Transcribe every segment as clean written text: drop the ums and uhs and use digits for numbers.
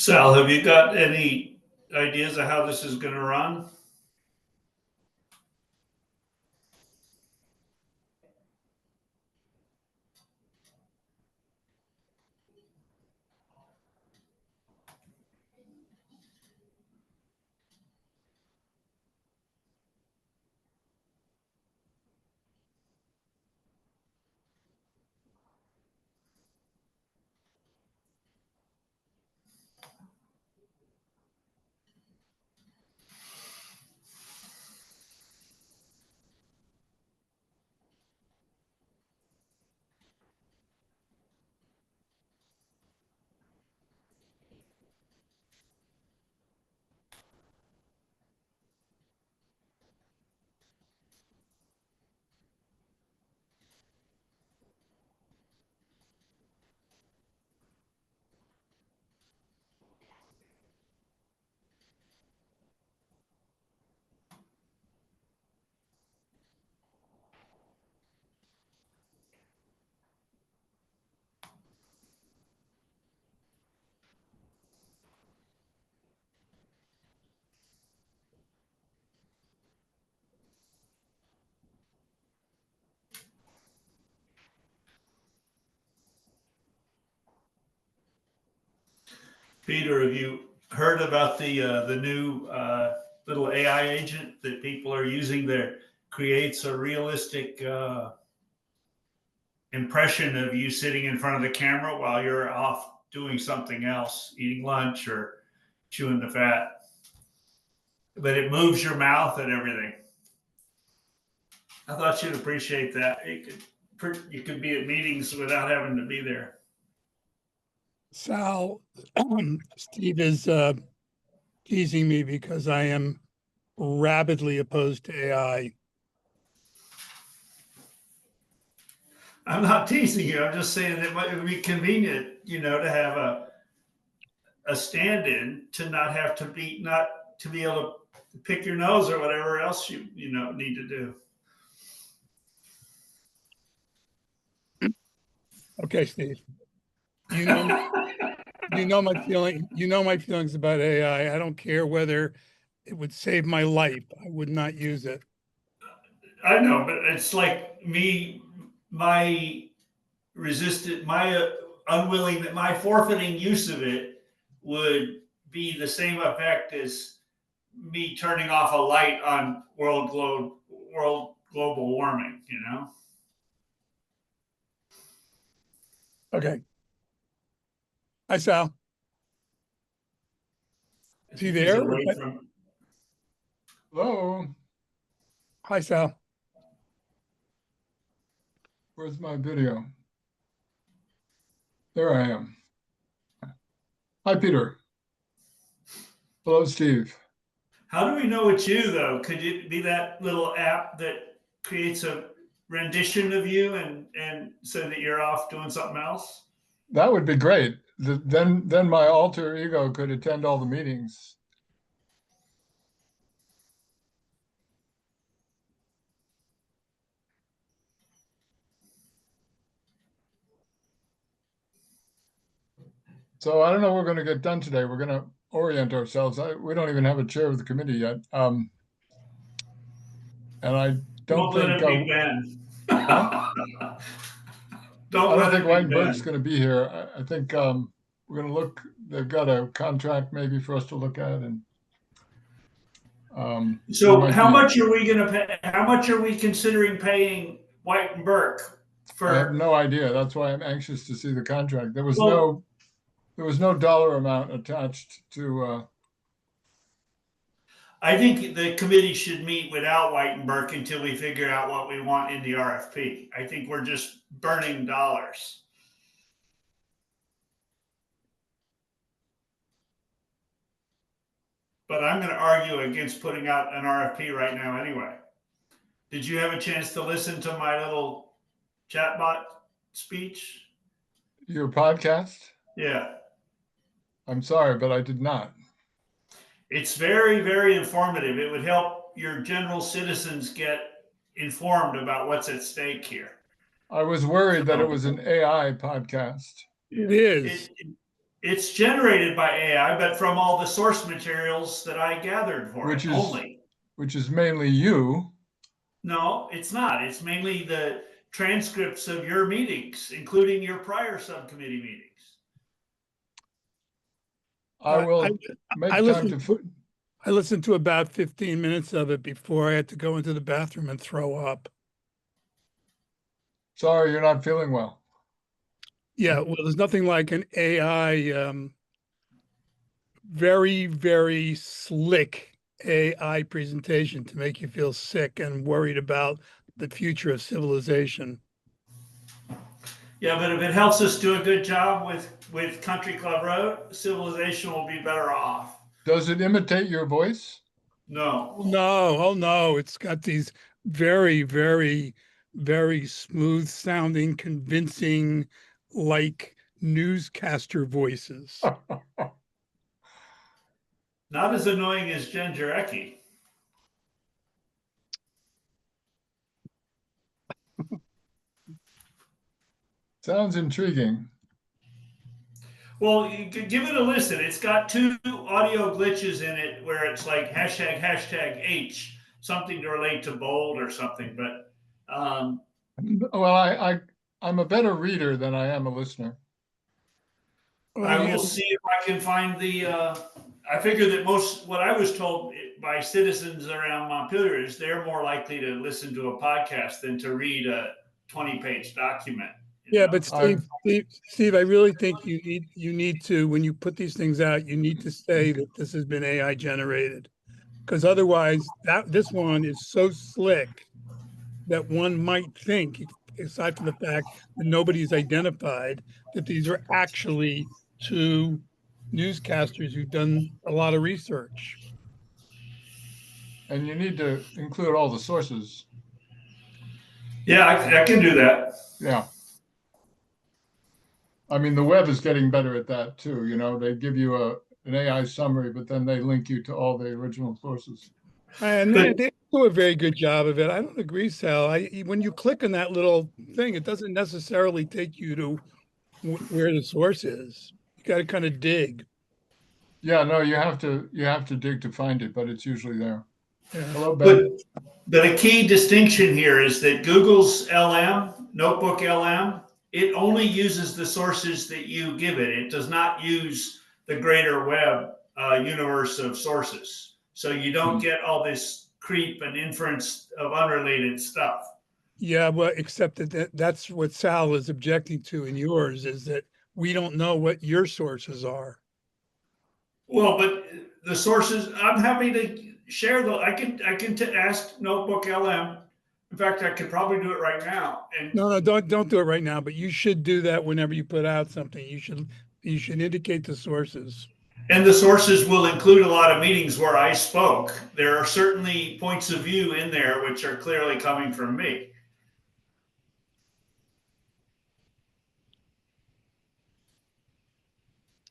Sal, have you got any ideas of how this is going to run? Peter, have you heard about the new little AI agent that people are using that creates a realistic impression of you sitting in front of the camera while you're off doing something else, eating lunch or chewing the fat? But it moves your mouth and everything. I thought you'd appreciate that. You could be at meetings without having to be there. Sal, Steve is teasing me because I am rabidly opposed to AI. I'm not teasing you. I'm just saying that it would be convenient, to have a stand-in to not have to be able to pick your nose or whatever else you need to do. Okay, Steve. You know my feeling. You know my feelings about AI. I don't care whether it would save my life. I would not use it. I know, but it's like my forfeiting use of it would be the same effect as me turning off a light on world global warming, Okay. Hi, Sal. Is he there? Hello. Hi, Sal. Where's my video? There I am. Hi, Peter. Hello, Steve. How do we know it's you, though? Could it be that little app that creates a rendition of you and so that you're off doing something else? That would be great. Then my alter ego could attend all the meetings. So I don't know what we're going to get done today. We're going to orient ourselves. We don't even have a chair of the committee yet. And I don't think let it be Ben. I don't think Weinberg's going to be here. I think we're going to look. They've got a contract maybe for us to look at, and so how much are we going to pay? How much are we considering paying White and Burke? I have no idea. That's why I'm anxious to see the contract. There was no dollar amount attached to. I think the committee should meet without White and Burke until we figure out what we want in the RFP. I think we're just burning dollars. But I'm going to argue against putting out an RFP right now anyway. Did you have a chance to listen to my little chatbot speech? Your podcast? Yeah. I'm sorry, but I did not. It's very, very informative. It would help your general citizens get informed about what's at stake here. I was worried that it was an AI podcast. It is. It's generated by AI, but from all the source materials that I gathered for Which it is- only. Which is mainly you. No, it's not. It's mainly the transcripts of your meetings, including your prior subcommittee meetings. I will make I time listened to. I listened to about 15 minutes of it before I had to go into the bathroom and throw up. Sorry, you're not feeling well. Yeah, well, there's nothing like an AI, very, very slick AI presentation to make you feel sick and worried about the future of civilization. Yeah, but if it helps us do a good job with Country Club Road, civilization will be better off. Does it imitate your voice? No. Oh no, it's got these very, very, very smooth sounding, convincing, like newscaster voices. Not as annoying as Jen Jarecki. Sounds intriguing. Well, you could give it a listen. It's got 2 audio glitches in it where it's like hashtag H, something to relate to bold or something. But Well, I'm a better reader than I am a listener. I Well, will see if I can find the. I figure that what I was told by citizens around Montpelier is they're more likely to listen to a podcast than to read a 20-page document. yeah, but Steve, I really think you need to, when you put these things out, you need to say that this has been AI generated. Because otherwise this one is so slick that one might think, aside from the fact that nobody's identified, that these are actually 2 newscasters who've done a lot of research. And you need to include all the sources. Yeah, I can do that. Yeah. I mean, the web is getting better at that too. You know, they give you an AI summary, but then they link you to all the original sources. And they do a very good job of it. I don't agree, Sal. When you click on that little thing, it doesn't necessarily take you to where the source is. You got to kind of dig. Yeah, no, you have to dig to find it, but it's usually there. Yeah. Hello, Ben. But a key distinction here is that Google's LM, Notebook LM, it only uses the sources that you give it. It does not use the greater web universe of sources. So you don't get all this creep and inference of unrelated stuff. Yeah, well, except that's what Sal is objecting to in yours, is that we don't know what your sources are. Well, but the sources, I'm happy to share I can ask Notebook LM. In fact, I could probably do it right now. And No, don't do it right now, but you should do that whenever you put out something. You should indicate the sources. And the sources will include a lot of meetings where I spoke. There are certainly points of view in there which are clearly coming from me.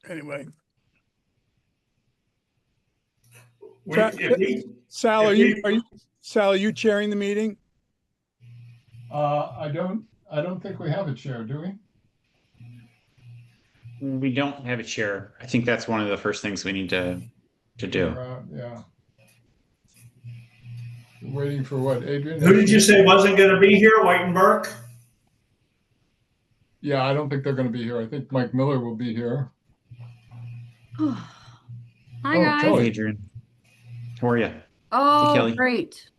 Anyway, Sal, are you chairing the meeting? I don't think we have a chair, do we? We don't have a chair. I think that's one of the first things we need to do. Yeah. Waiting for what, Adrian? Who did you say wasn't going to be here? White and Burke? Yeah, I don't think they're going to be here. I think Mike Miller will be here. Hi, guys. Kelly. Hey, Adrian. How are you? Oh, Kelly. great.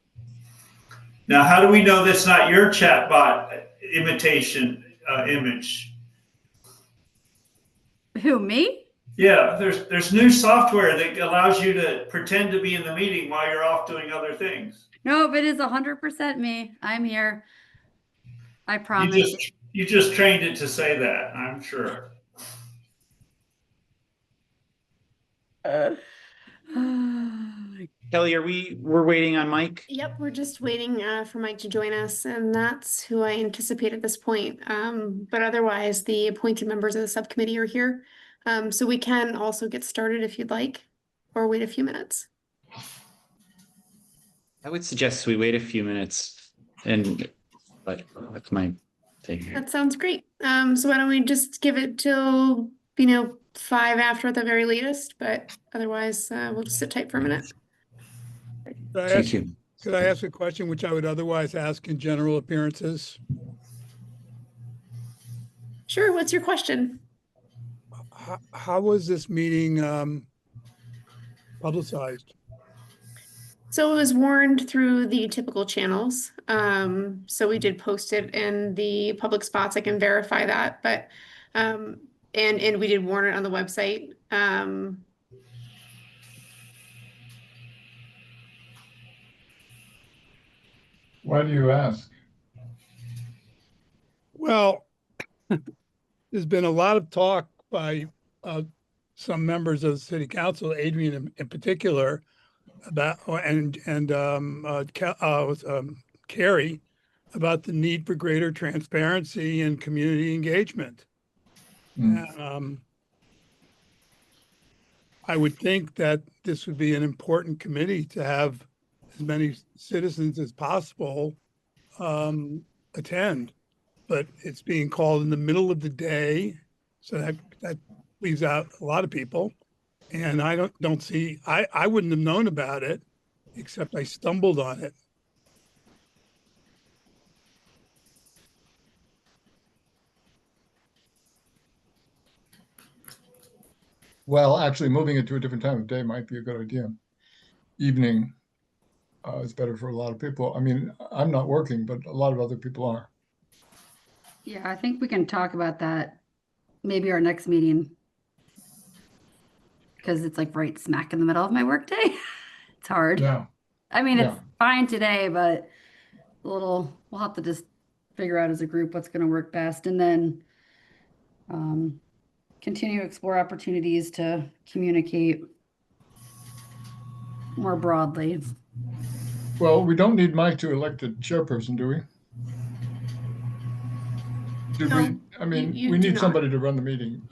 Now, how do we know that's not your chatbot imitation image? Who, me? Yeah, there's new software that allows you to pretend to be in the meeting while you're off doing other things. No, it is 100% me. I'm here. I promise. You just trained it to say that, I'm sure. Kelly, we're waiting on Mike? Yep, we're just waiting for Mike to join us, and that's who I anticipate at this point. But otherwise, the appointed members of the subcommittee are here. So we can also get started if you'd like, or wait a few minutes. I would suggest we wait a few minutes, but that's my thing here. That sounds great. So why don't we just give it till, 5 after at the very latest, but otherwise, we'll just sit tight for a minute. Could I Thank ask, you. could I ask a question which I would otherwise ask in general appearances? Sure, what's your question? How was this meeting publicized? So it was warned through the typical channels. So we did post it in the public spots. I can verify that, but and we did warn it on the website. Why do you ask? Well, there's been a lot of talk by some members of the city council, Adrian in particular, about and Carrie, about the need for greater transparency and community engagement. I would think that this would be an important committee to have as many citizens as possible attend, but it's being called in the middle of the day, so that leaves out a lot of people. And I don't see, I wouldn't have known about it, except I stumbled on it. Well, actually, moving it to a different time of day might be a good idea. Evening is better for a lot of people. I mean, I'm not working, but a lot of other people are. Yeah, I think we can talk about that maybe our next meeting. Because it's like right smack in the middle of my workday. It's hard. Yeah. I mean, Yeah. it's fine today, but we'll have to just figure out as a group what's going to work best, and then continue to explore opportunities to communicate more broadly. Well, we don't need Mike to elect a chairperson, do we? Did No, we? I mean, you we do need not. somebody to run the meeting.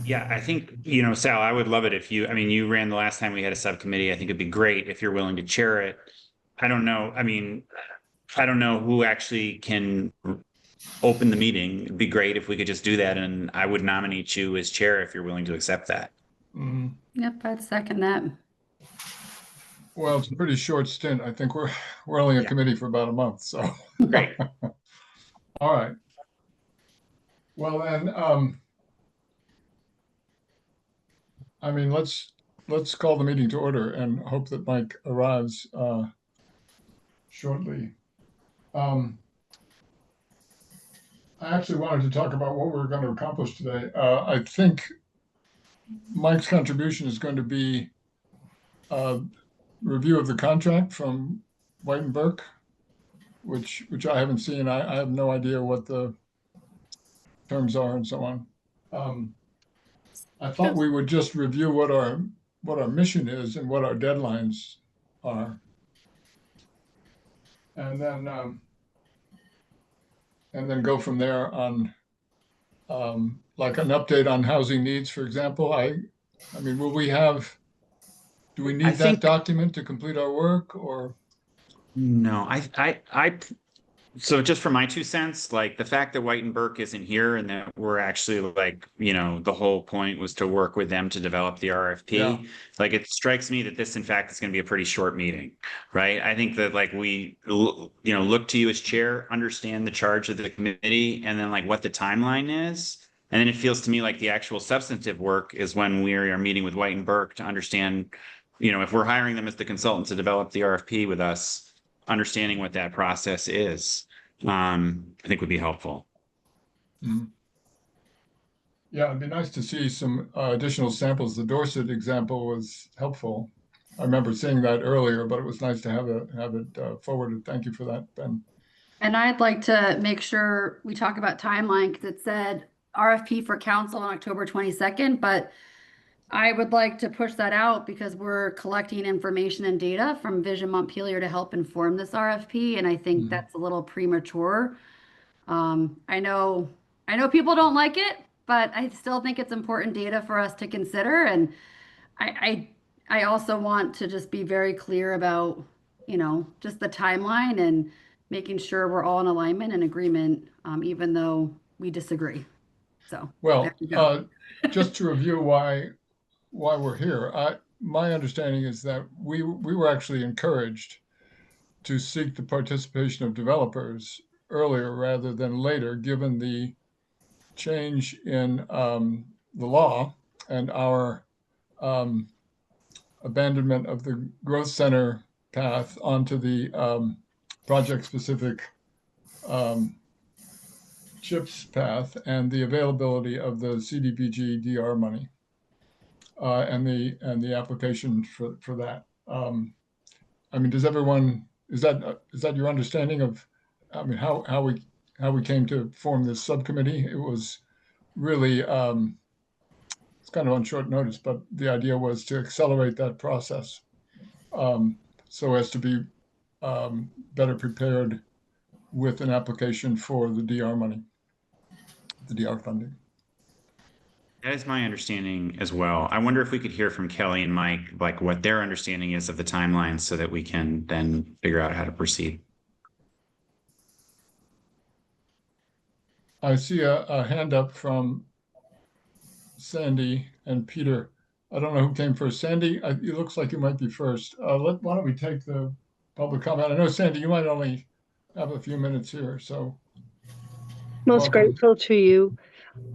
Yeah, I think, Sal, I would love it if you ran the last time we had a subcommittee. I think it'd be great if you're willing to chair it. I don't know. I mean, I don't know who actually can open the meeting. It'd be great if we could just do that. And I would nominate you as chair if you're willing to accept that. Yep, I'd second that. Well, it's a pretty short stint. I think we're only a committee for about a month, so. Great. All right. Well, then, I mean, let's call the meeting to order and hope that Mike arrives shortly. I actually wanted to talk about what we're going to accomplish today. I think Mike's contribution is going to be review of the contract from White and Burke, which I haven't seen. I have no idea what the terms are and so on. I thought we would just review what our mission is and what our deadlines are, and then go from there on, like an update on housing needs, for example. I mean, do we need that document to complete our work, or? No, so just for my 2 cents, like the fact that White and Burke isn't here and that we're actually like, the whole point was to work with them to develop the RFP. Yeah. Like it strikes me that this, in fact, is going to be a pretty short meeting, right? I think that like we, look to you as chair, understand the charge of the committee, and then like what the timeline is. And then it feels to me like the actual substantive work is when we are meeting with White and Burke to understand, if we're hiring them as the consultant to develop the RFP with us, understanding what that process is, I think would be helpful. Yeah, it'd be nice to see some additional samples. The Dorset example was helpful. I remember seeing that earlier, but it was nice to have it forwarded. Thank you for that, Ben. And I'd like to make sure we talk about timeline, because it said RFP for council on October 22nd, but I would like to push that out because we're collecting information and data from Vision Montpelier to help inform this RFP, and I think that's a little premature. I know people don't like it, but I still think it's important data for us to consider, and I also want to just be very clear about, just the timeline and making sure we're all in alignment and agreement, even though we disagree. So, Well, there you go. just to review why we're here, my understanding is that we were actually encouraged to seek the participation of developers earlier rather than later, given the change in the law and our abandonment of the growth center path onto the project-specific CHIPS path and the availability of the CDBG DR money and the application for that. I mean, does everyone, is that your understanding of, I mean, how we came to form this subcommittee? It was really it's kind of on short notice, but the idea was to accelerate that process so as to be better prepared with an application for the DR money, the DR funding. That is my understanding as well. I wonder if we could hear from Kelly and Mike, like what their understanding is of the timeline so that we can then figure out how to proceed. I see a hand up from Sandy and Peter. I don't know who came first. Sandy, it looks like you might be first. Why don't we take the public comment? I know, Sandy, you might only have a few minutes here, so. Most welcome. grateful to you.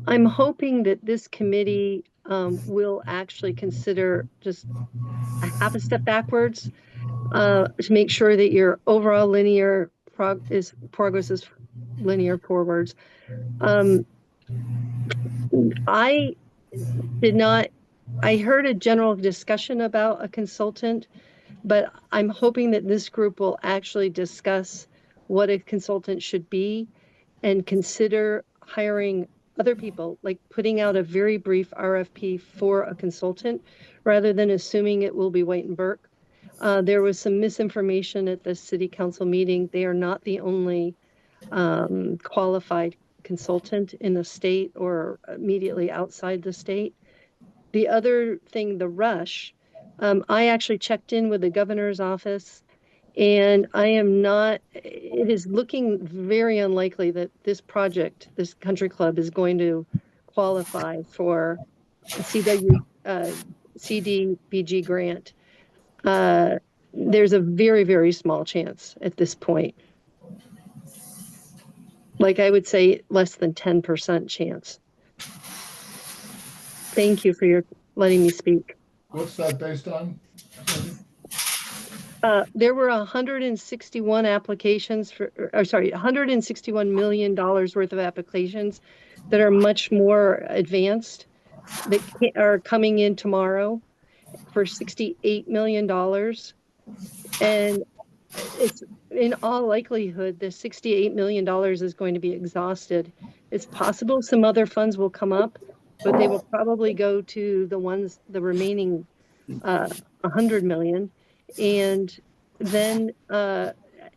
I'm hoping that this committee will actually consider just half a step backwards to make sure that your overall linear progress is linear forwards. I heard a general discussion about a consultant, but I'm hoping that this group will actually discuss what a consultant should be and consider hiring other people, like putting out a very brief RFP for a consultant rather than assuming it will be White and Burke. There was some misinformation at the city council meeting. They are not the only qualified consultant in the state or immediately outside the state. The other thing, the rush, I actually checked in with the governor's office, and it is looking very unlikely that this project, this country club, is going to qualify for a CDBG grant. There's a very, very small chance at this point. Like I would say less than 10% chance. Thank you for letting me speak. What's that based on? There were 161 applications $161 million worth of applications that are much more advanced that are coming in tomorrow for $68 million. And it's in all likelihood, the $68 million is going to be exhausted. It's possible some other funds will come up, but they will probably go to the remaining 100 million. And then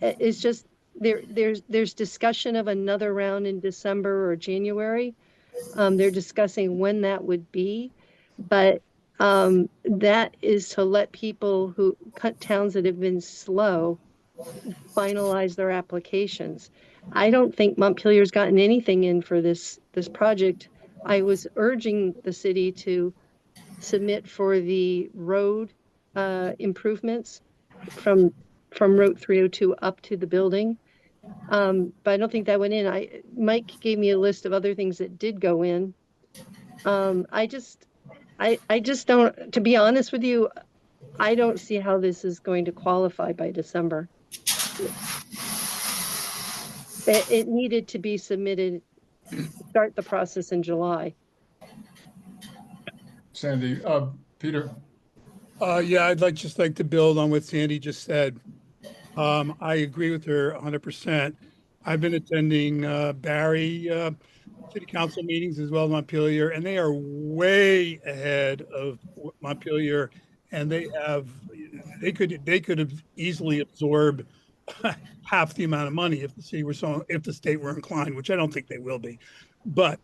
it's just there's discussion of another round in December or January. They're discussing when that would be, but that is to let people towns that have been slow finalize their applications. I don't think Montpelier's gotten anything in for this project. I was urging the city to submit for the road improvements from Route 302 up to the building. But I don't think that went in. Mike gave me a list of other things that did go in. I just don't, to be honest with you, I don't see how this is going to qualify by December. It needed to be submitted, start the process in July. Sandy, Peter. Yeah, I'd just like to build on what Sandy just said. I agree with her 100%. I've been attending Barry city council meetings as well as Montpelier, and they are way ahead of Montpelier, and they could have easily absorbed half the amount of money if the state were inclined, which I don't think they will be. But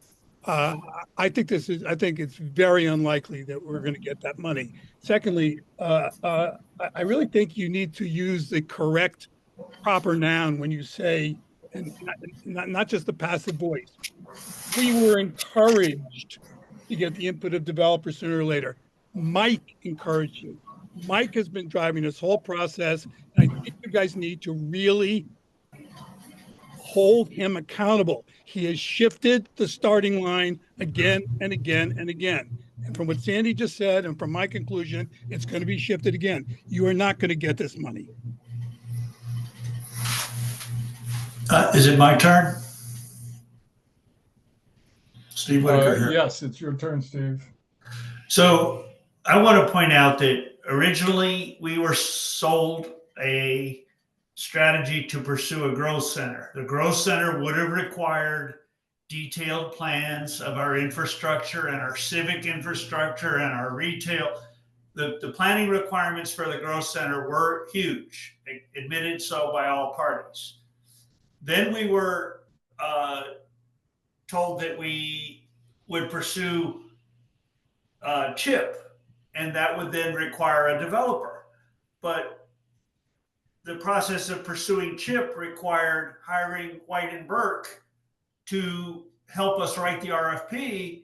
I think it's very unlikely that we're going to get that money. Secondly, I really think you need to use the correct proper noun when you say, and not just the passive voice. We were encouraged to get the input of developers sooner or later. Mike encouraged you. Mike has been driving this whole process. And I think you guys need to really hold him accountable. He has shifted the starting line again and again and again. And from what Sandy just said, and from my conclusion, it's going to be shifted again. You are not going to get this money. Is it my turn? Steve Whitaker here. Yes, it's your turn, Steve. So I want to point out that originally we were sold a strategy to pursue a growth center. The growth center would have required detailed plans of our infrastructure and our civic infrastructure and our retail. The planning requirements for the growth center were huge, admitted so by all parties. Then we were told that we would pursue CHIP, and that would then require a developer. But the process of pursuing CHIP required hiring White and Burke to help us write the RFP,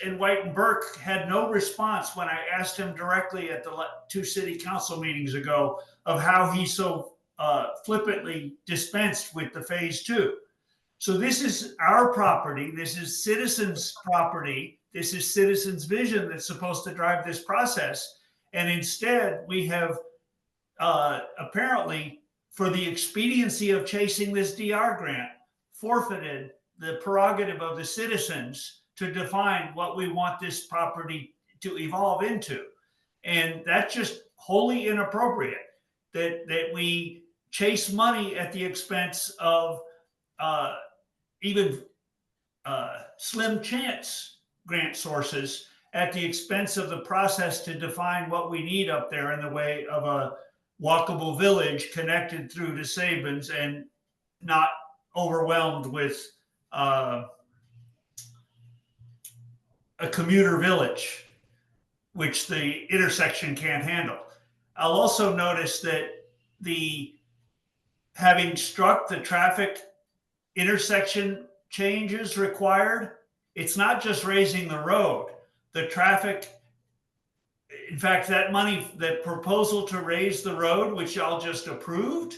and White and Burke had no response when I asked him directly at the 2 city council meetings ago of how he so flippantly dispensed with the phase 2. So this is our property. This is citizens' property. This is citizens' vision that's supposed to drive this process. And instead, we have apparently, for the expediency of chasing this DR grant, forfeited the prerogative of the citizens to define what we want this property to evolve into. And that's just wholly inappropriate, that we chase money at the expense of even slim chance grant sources, at the expense of the process to define what we need up there in the way of a walkable village connected through to Sabins and not overwhelmed with a commuter village, which the intersection can't handle. I'll also notice that having struck the traffic intersection changes required, it's not just raising the road. The traffic, in fact, that money, the proposal to raise the road, which y'all just approved,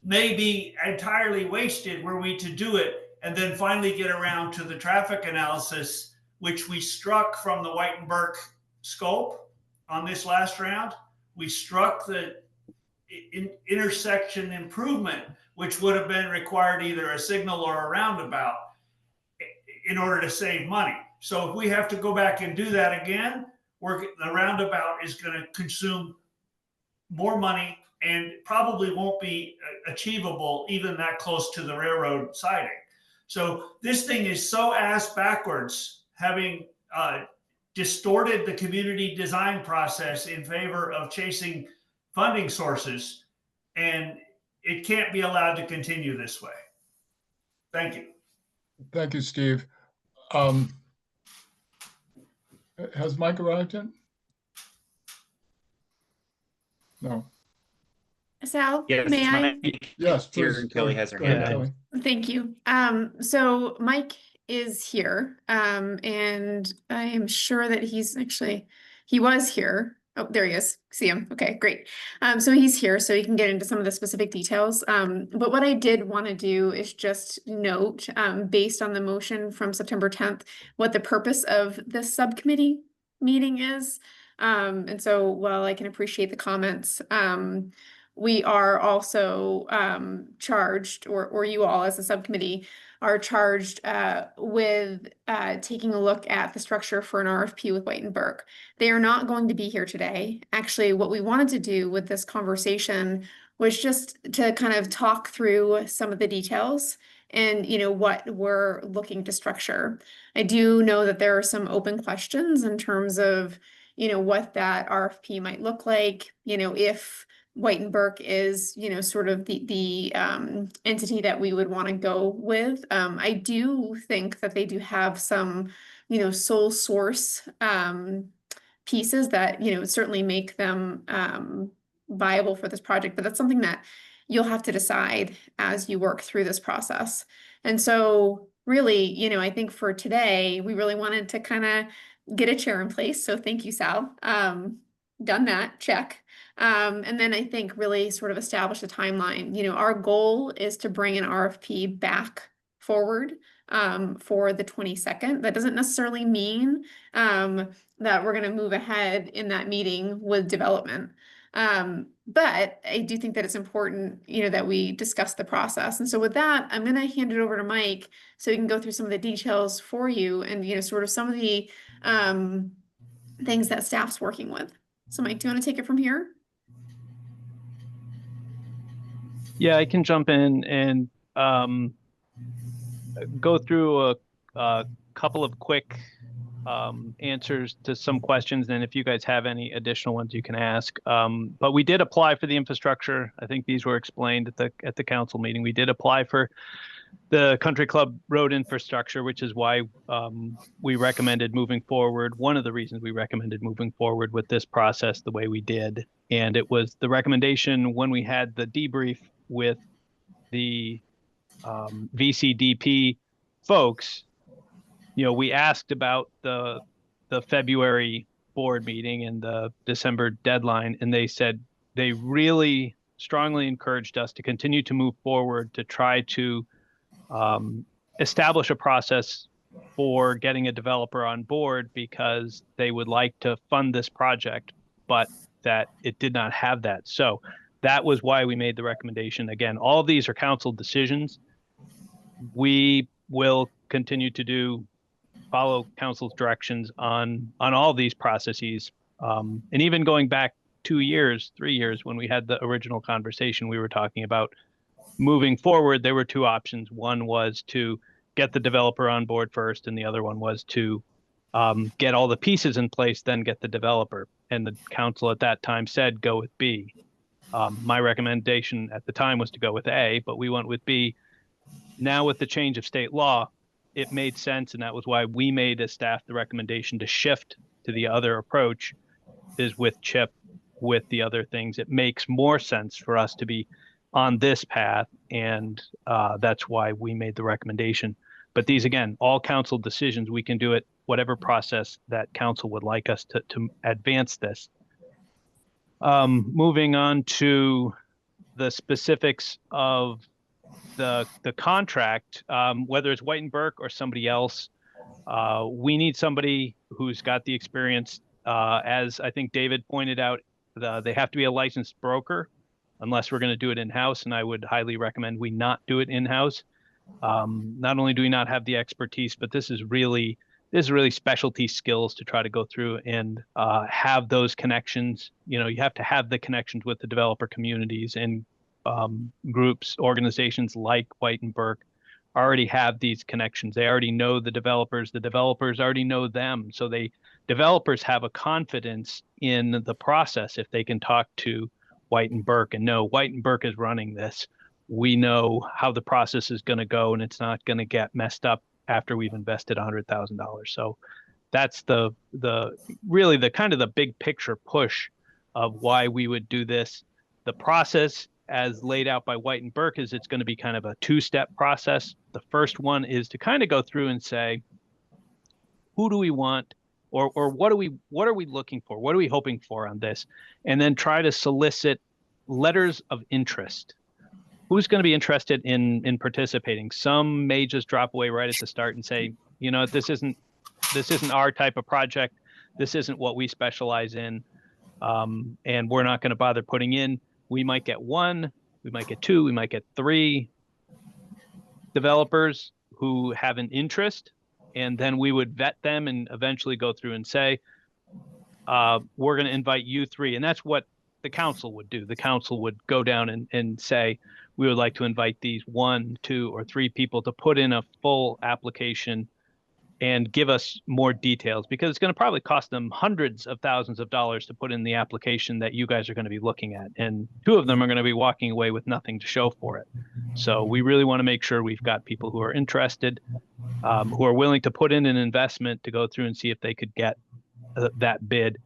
may be entirely wasted were we to do it and then finally get around to the traffic analysis, which we struck from the White and Burke scope on this last round. We struck the intersection improvement, which would have been required either a signal or a roundabout in order to save money. So if we have to go back and do that again, the roundabout is going to consume more money and probably won't be achievable even that close to the railroad siding. So this thing is so ass backwards, having distorted the community design process in favor of chasing funding sources, and it can't be allowed to continue this way. Thank you. Thank you, Steve. Has Mike arrived yet? No. Sal, Yes, may I? Yes, Here, please. and Kelly has her Go ahead, hand up. Kelly. Thank you. So Mike is here, and I am sure that he was here. Oh, there he is. See him. Okay, great. So he's here, so he can get into some of the specific details. But what I did want to do is just note, based on the motion from September 10th, what the purpose of this subcommittee meeting is. And so while I can appreciate the comments, we are also charged, or you all as a subcommittee are charged with taking a look at the structure for an RFP with White and Burke. They are not going to be here today. Actually, what we wanted to do with this conversation was just to kind of talk through some of the details and what we're looking to structure. I do know that there are some open questions in terms of what that RFP might look like, if White and Burke is, sort of the entity that we would want to go with. I do think that they do have some, sole source pieces that, certainly make them viable for this project, but that's something that you'll have to decide as you work through this process. And so really, I think for today, we really wanted to kind of get a chair in place. So thank you, Sal. Done that, check. And then I think really sort of establish a timeline. Our goal is to bring an RFP back forward for the 22nd. That doesn't necessarily mean that we're going to move ahead in that meeting with development. But I do think that it's important, that we discuss the process. And so with that, I'm going to hand it over to Mike so he can go through some of the details for you and, sort of some of the things that staff's working with. So Mike, do you want to take it from here? Yeah, I can jump in and go through a couple of quick answers to some questions, and if you guys have any additional ones, you can ask. But we did apply for the infrastructure. I think these were explained at the council meeting. We did apply for the country club road infrastructure, which is why we recommended moving forward. One of the reasons we recommended moving forward with this process the way we did, and it was the recommendation when we had the debrief with the VCDP folks. We asked about the February board meeting and the December deadline, and they said they really strongly encouraged us to continue to move forward to try to establish a process for getting a developer on board, because they would like to fund this project, but that it did not have that. So that was why we made the recommendation. Again, all of these are council decisions. We will continue to follow council's directions on all these processes. And even going back 2 years, 3 years, when we had the original conversation, we were talking about moving forward. There were two options. One was to get the developer on board first, and the other one was to get all the pieces in place, then get the developer. And the council at that time said, go with B. My recommendation at the time was to go with A, but we went with B. Now with the change of state law, it made sense, and that was why we made as staff the recommendation to shift to the other approach, is with CHIP, with the other things. It makes more sense for us to be on this path, and that's why we made the recommendation. But these, again, all council decisions. We can do it whatever process that council would like us to advance this. Moving on to the specifics of the contract, whether it's White and Burke or somebody else, we need somebody who's got the experience. As I think David pointed out, they have to be a licensed broker, unless we're going to do it in-house, and I would highly recommend we not do it in-house. Not only do we not have the expertise, but this is really specialty skills to try to go through and have those connections. You have to have the connections with the developer communities, and groups, organizations like White and Burke already have these connections. They already know the developers already know them. So developers have a confidence in the process if they can talk to White and Burke and know White and Burke is running this. We know how the process is going to go, and it's not going to get messed up after we've invested $100,000. So that's really the kind of the big picture push of why we would do this. The process as laid out by White and Burke is it's going to be kind of a two-step process. The first one is to kind of go through and say, who do we want, or what are we looking for? What are we hoping for on this? And then try to solicit letters of interest. Who's going to be interested in participating? Some may just drop away right at the start and say, this isn't our type of project. This isn't what we specialize in. And we're not going to bother putting in. We might get one, we might get two, we might get three developers who have an interest, and then we would vet them and eventually go through and say, we're going to invite you three. And that's what the council would do. The council would go down and say, we would like to invite these 1, 2, or 3 people to put in a full application and give us more details, because it's going to probably cost them hundreds of thousands of dollars to put in the application that you guys are going to be looking at. And 2 of them are going to be walking away with nothing to show for it. So we really want to make sure we've got people who are interested, who are willing to put in an investment to go through and see if they could get that bid.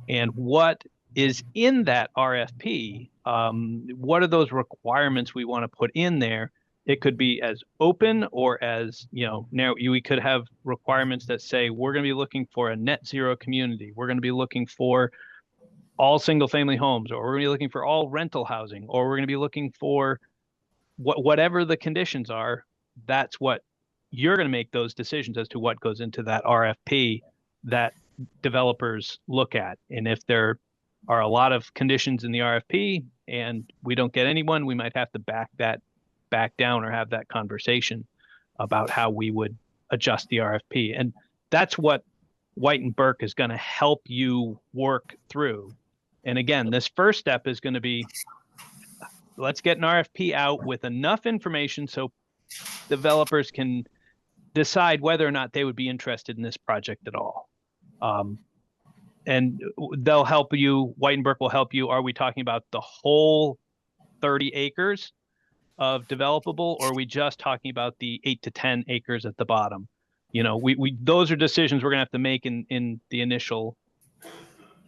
And what is in that RFP, what are those requirements we want to put in there It could be as open or as, narrow. We could have requirements that say we're going to be looking for a net zero community. We're going to be looking for all single family homes, or we're going to be looking for all rental housing, or we're going to be looking for whatever the conditions are. That's what you're going to make those decisions as to what goes into that RFP that developers look at. And if there are a lot of conditions in the RFP and we don't get anyone, we might have to back down or have that conversation about how we would adjust the RFP. And that's what White and Burke is going to help you work through. And again, this first step is going to be, let's get an RFP out with enough information so developers can decide whether or not they would be interested in this project at all. And they'll help you. White and Burke will help you. Are we talking about the whole 30 acres of developable, or are we just talking about the 8 to 10 acres at the bottom? Those are decisions we're gonna have to make in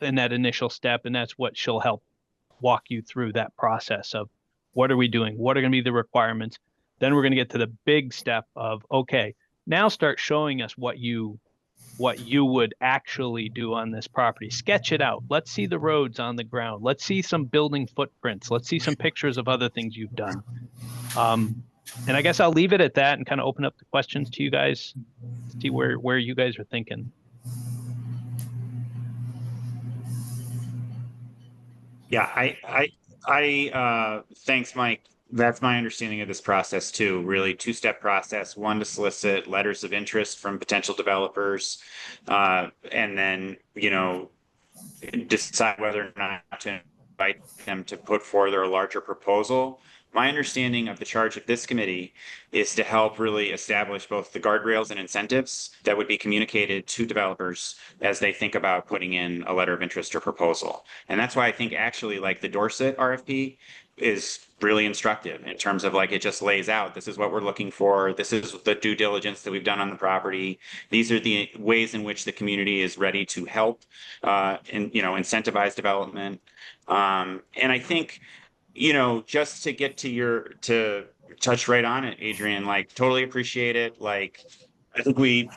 that initial step, and that's what she'll help walk you through that process of what are we doing, what are gonna be the requirements. Then we're gonna get to the big step of, okay, now start showing us what you would actually do on this property. Sketch it out. Let's see the roads on the ground. Let's see some building footprints. Let's see some pictures of other things you've done. And I guess I'll leave it at that and kind of open up the questions to you guys, see where you guys are thinking. Yeah, I thanks, Mike. That's my understanding of this process too. Really, two-step process. One, to solicit letters of interest from potential developers, and then decide whether or not to invite them to put forward a larger proposal. My understanding of the charge of this committee is to help really establish both the guardrails and incentives that would be communicated to developers as they think about putting in a letter of interest or proposal. And that's why I think actually like the Dorset RFP is really instructive in terms of like, it just lays out, this is what we're looking for. This is the due diligence that we've done on the property. These are the ways in which the community is ready to help and incentivize development. And I think, just to get to touch right on it, Adrian, like totally appreciate it. Like, I think we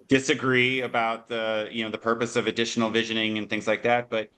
disagree about the purpose of additional visioning and things like that, but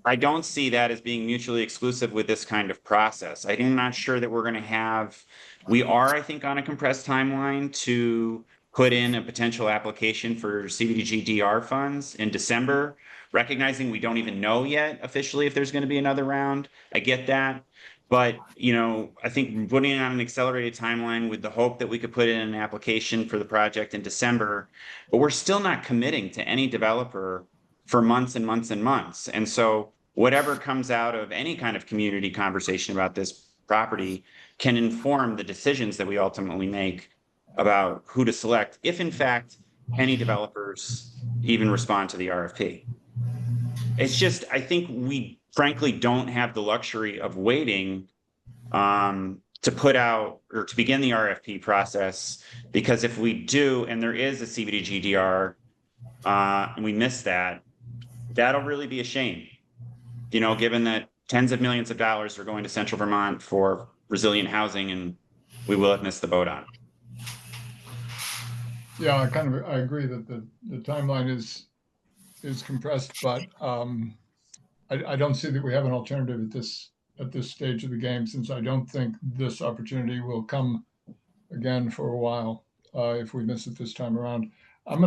I don't see that as being mutually exclusive with this kind of process. I'm not sure that we're going to have, we are, I think, on a compressed timeline to put in a potential application for CDBG DR funds in December, recognizing we don't even know yet officially if there's going to be another round. I get that. But, I think putting it on an accelerated timeline with the hope that we could put in an application for the project in December, but we're still not committing to any developer for months and months and months. And so whatever comes out of any kind of community conversation about this property can inform the decisions that we ultimately make about who to select, if in fact any developers even respond to the RFP. It's just, I think we frankly don't have the luxury of waiting to put out or to begin the RFP process, because if we do, and there is a CBDG DR, and we miss that, that'll really be a shame, given that tens of millions of dollars are going to Central Vermont for resilient housing, and we will have missed the boat on it. Yeah, I agree that the timeline is compressed, but I don't see that we have an alternative at this stage of the game, since I don't think this opportunity will come again for a while if we miss it this time around. I'm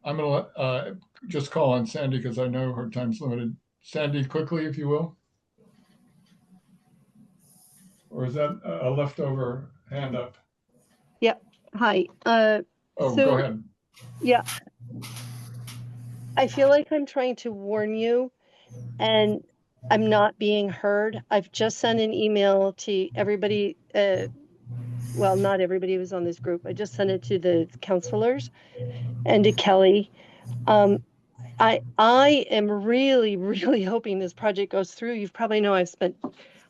gonna just call on Sandy because I know her time's limited. Sandy, quickly, if you will. Or is that a leftover hand up? Yep. Hi. Oh, go ahead. Yeah. I feel like I'm trying to warn you and I'm not being heard. I've just sent an email to everybody. Well, not everybody was on this group. I just sent it to the counselors and to Kelly. I am really, really hoping this project goes through. You probably know I've spent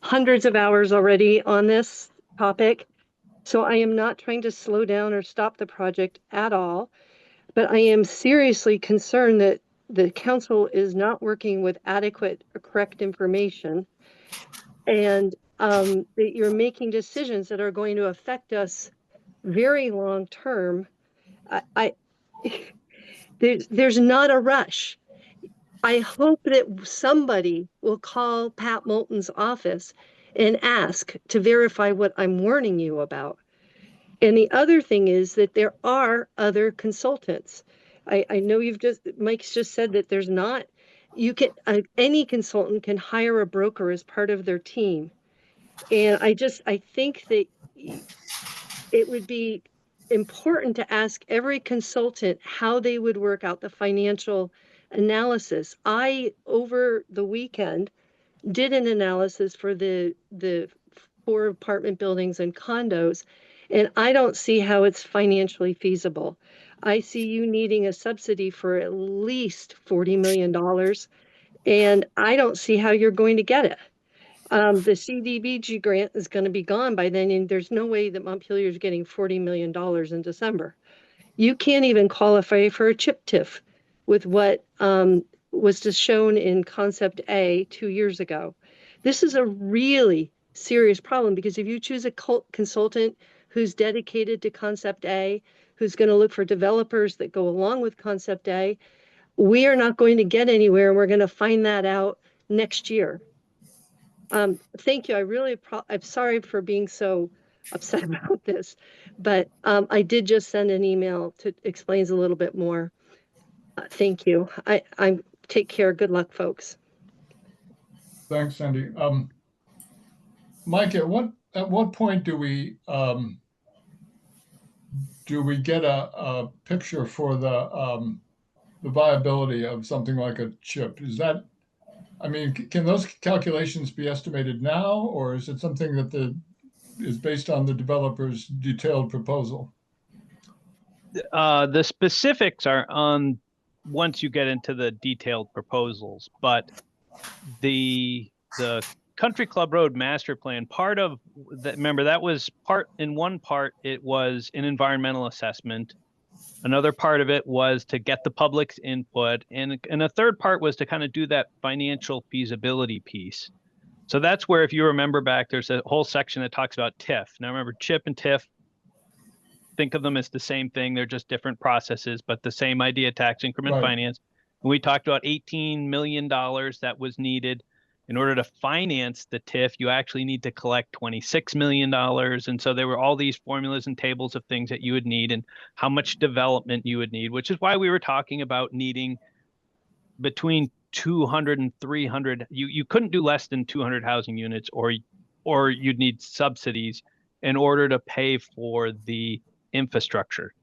hundreds of hours already on this topic. So I am not trying to slow down or stop the project at all. But I am seriously concerned that the council is not working with adequate or correct information. And that you're making decisions that are going to affect us very long term. There's not a rush. I hope that somebody will call Pat Moulton's office and ask to verify what I'm warning you about. And the other thing is that there are other consultants. I know Mike's just said that there's not, any consultant can hire a broker as part of their team. And I think that it would be important to ask every consultant how they would work out the financial analysis. Over the weekend, did an analysis for the 4 apartment buildings and condos, and I don't see how it's financially feasible. I see you needing a subsidy for at least $40 million, and I don't see how you're going to get it. The CDBG grant is going to be gone by then, and there's no way that Montpelier is getting $40 million in December. You can't even qualify for a chip TIF with what was just shown in Concept A 2 years ago. This is a really serious problem, because if you choose a consultant who's dedicated to Concept A, who's going to look for developers that go along with Concept A, we are not going to get anywhere, and we're going to find that out next year. Thank you. I'm sorry for being so upset about this, but I did just send an email to explains a little bit more. Thank you. I take care. Good luck, folks. Thanks, Sandy. Mike, at what point do we get a picture for the viability of something like a chip? Is that, I mean, can those calculations be estimated now, or is it something that is based on the developer's detailed proposal? The specifics are on once you get into the detailed proposals, but the Country Club Road master plan, part of that, remember, that was in one part, it was an environmental assessment. Another part of it was to get the public's input. And a third part was to kind of do that financial feasibility piece. So that's where, if you remember back, there's a whole section that talks about TIF. Now remember, CHIP and TIF, think of them as the same thing. They're just different processes, but the same idea, tax increment finance. And we talked about $18 million that was needed. In order to finance the TIF, you actually need to collect $26 million. And so there were all these formulas and tables of things that you would need and how much development you would need, which is why we were talking about needing between 200 and 300. You couldn't do less than 200 housing units, or you'd need subsidies in order to pay for the infrastructure.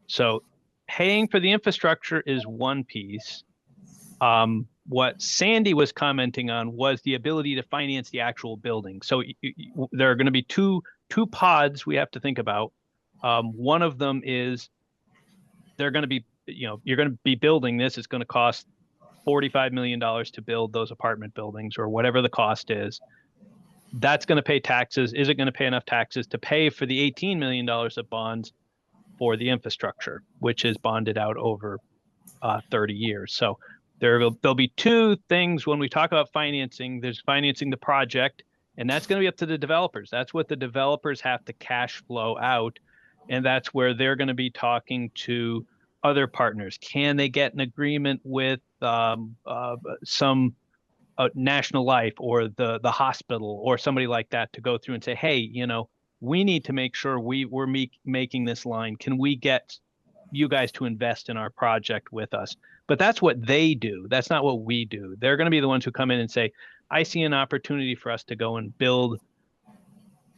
So paying for the infrastructure is one piece. What Sandy was commenting on was the ability to finance the actual building. So there are going to be two pods we have to think about. One of them is they're going to be, you're going to be building this. It's going to cost $45 million to build those apartment buildings, or whatever the cost is. That's going to pay taxes. Is it going to pay enough taxes to pay for the $18 million of bonds for the infrastructure, which is bonded out over 30 years? So there'll be two things when we talk about financing. There's financing the project, and that's going to be up to the developers. That's what the developers have to cash flow out, and that's where they're going to be talking to other partners. Can they get an agreement with some National Life or the hospital or somebody like that to go through and say, hey, we need to make sure we're making this line. Can we get you guys to invest in our project with us? But that's what they do. That's not what we do. They're going to be the ones who come in and say, I see an opportunity for us to go and build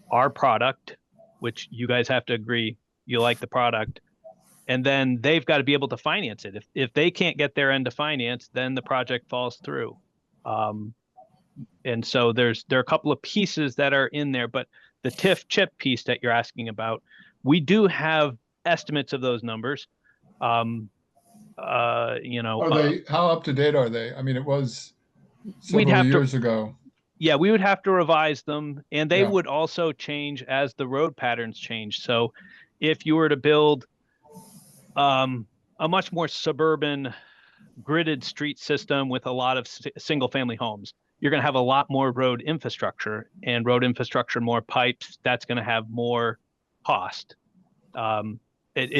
our product, which you guys have to agree you like the product. And then they've got to be able to finance it. If they can't get their end to finance, then the project falls through. And so there are a couple of pieces that are in there, but the TIF chip piece that you're asking about, we do have estimates of those numbers. Are they, how up to date are they? I mean, it was several years ago. Yeah, we would have to revise them, and they would also change as the road patterns change. So if you were to build a much more suburban gridded street system with a lot of single family homes. You're going to have a lot more road infrastructure, and road infrastructure, more pipes, that's going to have more cost. Sure.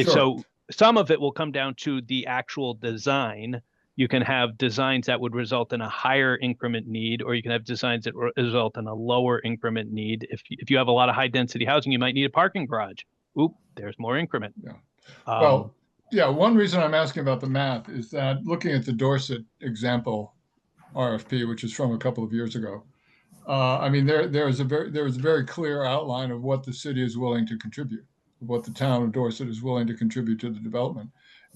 So some of it will come down to the actual design. You can have designs that would result in a higher increment need, or you can have designs that result in a lower increment need. If you have a lot of high density housing, you might need a parking garage. Oop, there's more increment. Yeah. Well, yeah, one reason I'm asking about the math is that looking at the Dorset example RFP, which is from a couple of years ago, I mean, there is a very clear outline of what the city is willing to contribute, what the town of Dorset is willing to contribute to the development.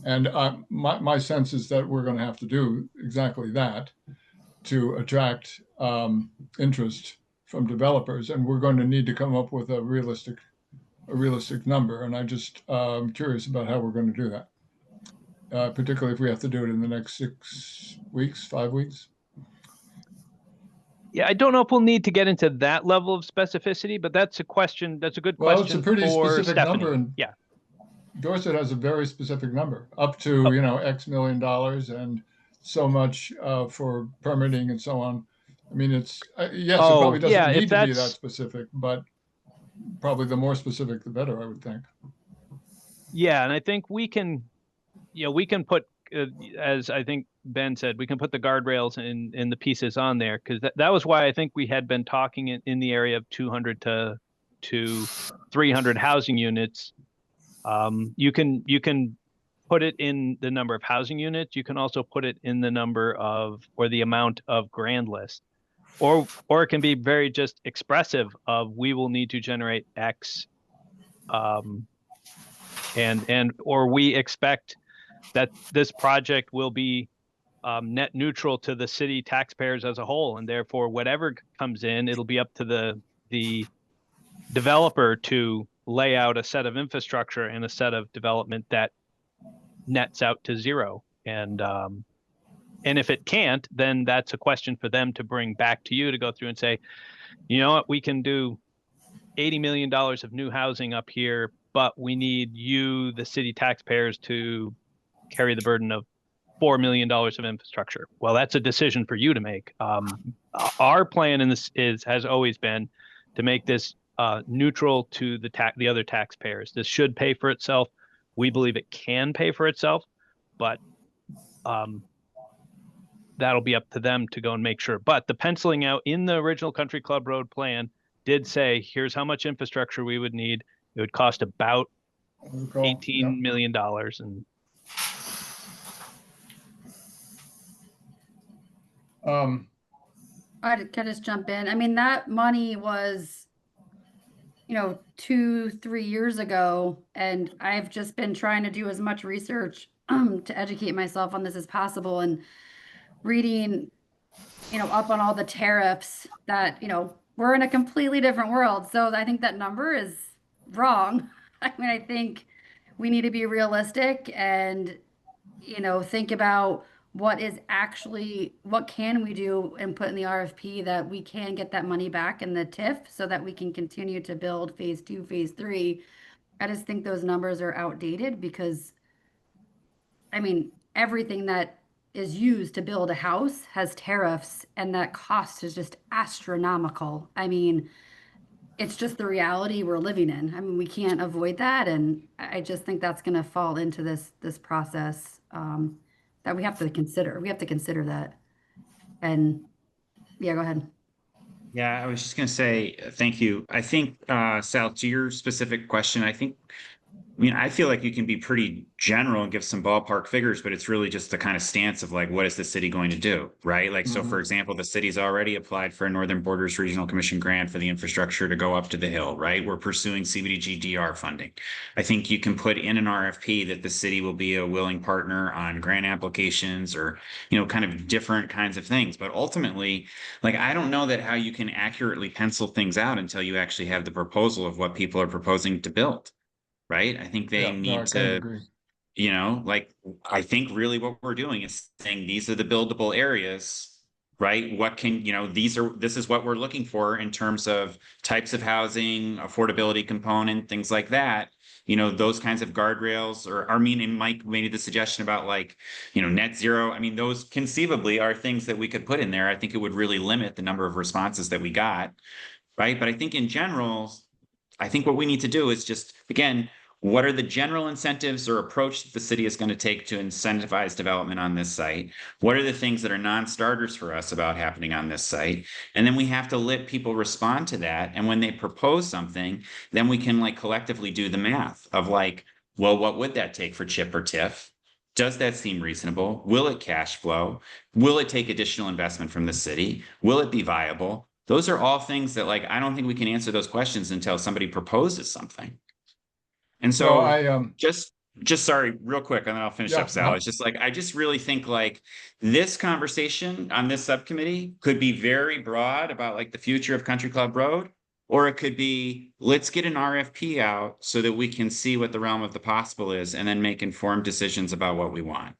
And my sense is that we're going to have to do exactly that to attract interest from developers, and we're going to need to come up with a realistic number. And I just curious about how we're going to do that, particularly if we have to do it in the next 6 weeks, 5 weeks. Yeah, I don't know if we'll need to get into that level of specificity, but that's a question. That's a good Well, question. it's a pretty for specific Stephanie. number, and yeah, Dorset has a very specific number, up to X million dollars and so much for permitting and so on. I mean, it's yes, it probably doesn't need to be that specific, but probably the more specific, the better, I would think. Yeah, and I think we can, we can put, as I think Ben said, we can put the guardrails in the pieces on there, because that was why I think we had been talking in the area of 200 to 300 housing units. You can put it in the number of housing units. You can also put it in the number of, or the amount of grand list, or it can be very just expressive of, we will need to generate X, or we expect that this project will be net neutral to the city taxpayers as a whole, and therefore whatever comes in, it'll be up to the developer to lay out a set of infrastructure and a set of development that nets out to zero. And if it can't, then that's a question for them to bring back to you to go through and say, you know what, we can do $80 million of new housing up here, but we need you, the city taxpayers, to carry the burden of $4 million of infrastructure. Well, that's a decision for you to make. Our plan in this has always been to make this neutral to the other taxpayers. This should pay for itself. We believe it can pay for itself, but that'll be up to them to go and make sure. But the penciling out in the original Country Club Road plan did say, here's how much infrastructure we would need. It would cost about $18 million. And I can just jump in. I mean, that money was, 2-3 years ago, and I've just been trying to do as much research to educate myself on this as possible, and reading, up on all the tariffs that, we're in a completely different world. So I think that number is wrong. I mean, I think we need to be realistic and, think about what can we do and put in the RFP that we can get that money back in the TIF so that we can continue to build phase 2, phase 3. I just think those numbers are outdated because, I mean, everything that is used to build a house has tariffs, and that cost is just astronomical. I mean, it's just the reality we're living in. I mean, we can't avoid that, and I just think that's going to fall into this process that we have to consider. We have to consider that. And yeah, go ahead. Yeah, I was just going to say, thank you. I think, Sal, to your specific question, I feel like you can be pretty general and give some ballpark figures, but it's really just the kind of stance of like, what is the city going to do, right? Like, so for example, the city's already applied for a Northern Borders Regional Commission grant for the infrastructure to go up to the hill, right? We're pursuing CBDG DR funding. I think you can put in an RFP that the city will be a willing partner on grant applications or, kind of different kinds of things. But ultimately, like, I don't know that how you can accurately pencil things out until you actually have the proposal of what people are proposing to build. Right. I think they need to, I think really what we're doing is saying these are the buildable areas, right? What can, this is what we're looking for in terms of types of housing, affordability component, things like that. Those kinds of guardrails, or and Mike made the suggestion about like, net zero. I mean, those conceivably are things that we could put in there. I think it would really limit the number of responses that we got, right? But I think in general, I think what we need to do is just, again, what are the general incentives or approach that the city is going to take to incentivize development on this site? What are the things that are non-starters for us about happening on this site? And then we have to let people respond to that. And when they propose something, then we can like collectively do the math of like, well, what would that take for CHIP or TIF? Does that seem reasonable? Will it cash flow? Will it take additional investment from the city? Will it be viable? Those are all things that like, I don't think we can answer those questions until somebody proposes something. And so Well, just sorry, real quick, and then I'll finish Yeah, up, Sal. It's just like, I just really think like this conversation on this subcommittee could be very broad about like the future of Country Club Road, or it could be, let's get an RFP out so that we can see what the realm of the possible is and then make informed decisions about what we want.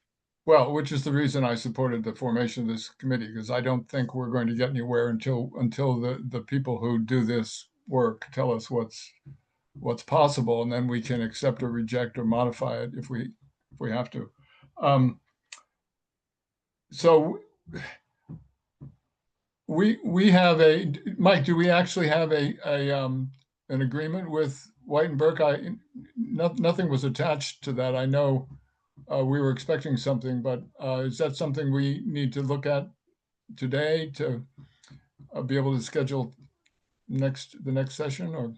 well, which is the reason I supported the formation of this committee, because I don't think we're going to get anywhere until the people who do this work tell us what's possible, and then we can accept or reject or modify it if we have to. So we have Mike, do we actually have an agreement with White and Burke? Nothing was attached to that. I know we were expecting something, but is that something we need to look at today to be able to schedule the next session? Or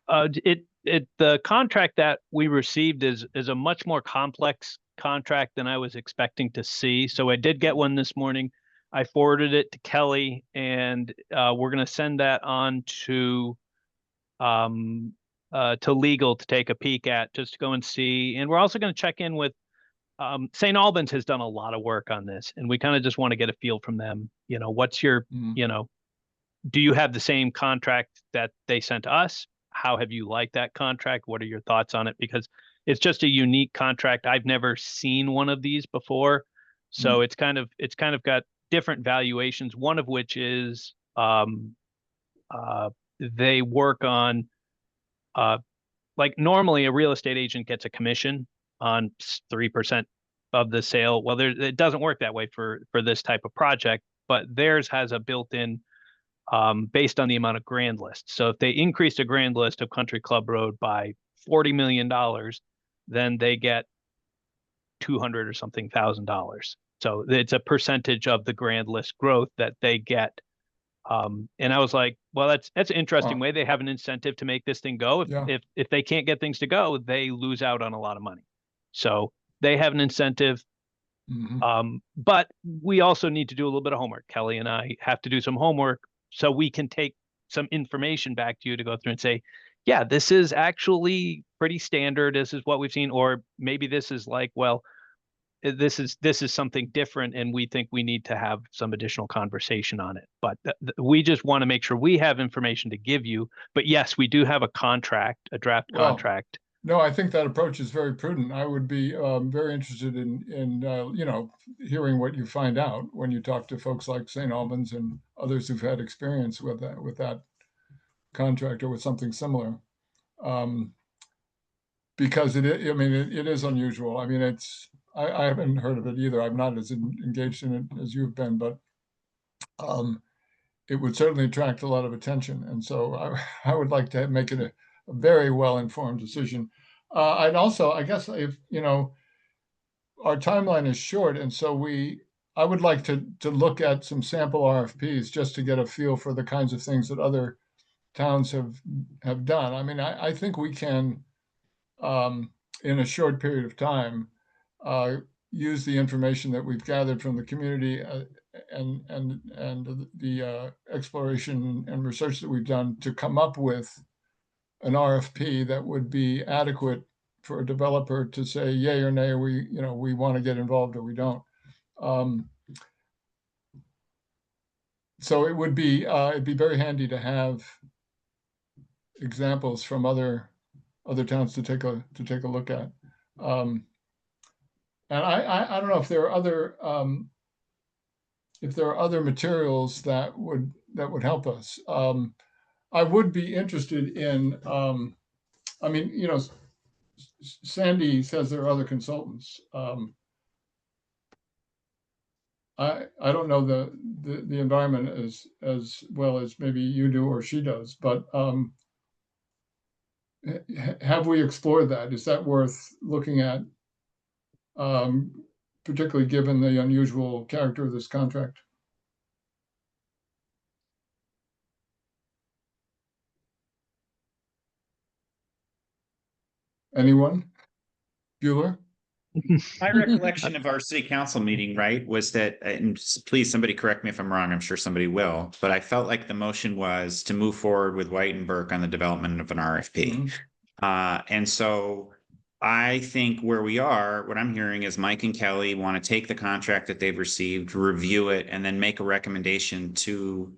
The contract that we received is a much more complex contract than I was expecting to see. So I did get one this morning. I forwarded it to Kelly, and we're going to send that on to legal to take a peek at, just to go and see. And we're also going to check in with St. Albans has done a lot of work on this, and we kind of just want to get a feel from them. What's your, do you have the same contract that they sent us? How have you liked that contract? What are your thoughts on it? Because it's just a unique contract. I've never seen one of these before. So it's kind of got different valuations, one of which is they work on like normally a real estate agent gets a commission on 3% of the sale. Well, it doesn't work that way for this type of project, but theirs has a built-in based on the amount of grand lists. So if they increase a grand list of Country Club Road by $40 million, then they get $200 or something thousand. So it's a percentage of the grand list growth that they get. And I was like, well, that's an interesting way. They have an incentive to make this thing go. If they can't get things to go, they lose out on a lot of money. So they have an incentive. But we also need to do a little bit of homework. Kelly and I have to do some homework so we can take some information back to you to go through and say, yeah, this is actually pretty standard. This is what we've seen. Or maybe this is like, well, this is something different, and we think we need to have some additional conversation on it. But we just want to make sure we have information to give you. But yes, we do have a contract, a draft contract. No, I think that approach is very prudent. I would be very interested in hearing what you find out when you talk to folks like St. Albans and others who've had experience with that contract or with something similar. Because it is unusual. I mean, I haven't heard of it either. I'm not as engaged in it as you've been, but it would certainly attract a lot of attention. And so I would like to make it a very well-informed decision. I'd also, I guess, if our timeline is short, and so I would like to look at some sample RFPs just to get a feel for the kinds of things that other towns have done. I mean, I think we can, in a short period of time, use the information that we've gathered from the community and the exploration and research that we've done to come up with an RFP that would be adequate for a developer to say yay or nay, we want to get involved or we don't. So it'd be very handy to have examples from other towns to take a look at. And I don't know if there are other if there are other materials that would help us. I would be interested in, I mean, you know, Sandy says there are other consultants. I don't know the environment as well as maybe you do or she does, but have we explored that? Is that worth looking at, particularly given the unusual character of this contract? Anyone? Bueller? My recollection of our city council meeting, right, was that, and please, somebody correct me if I'm wrong, I'm sure somebody will, but I felt like the motion was to move forward with White and Burke on the development of an RFP. And so I think where we are, what I'm hearing is Mike and Kelly want to take the contract that they've received, review it, and then make a recommendation to,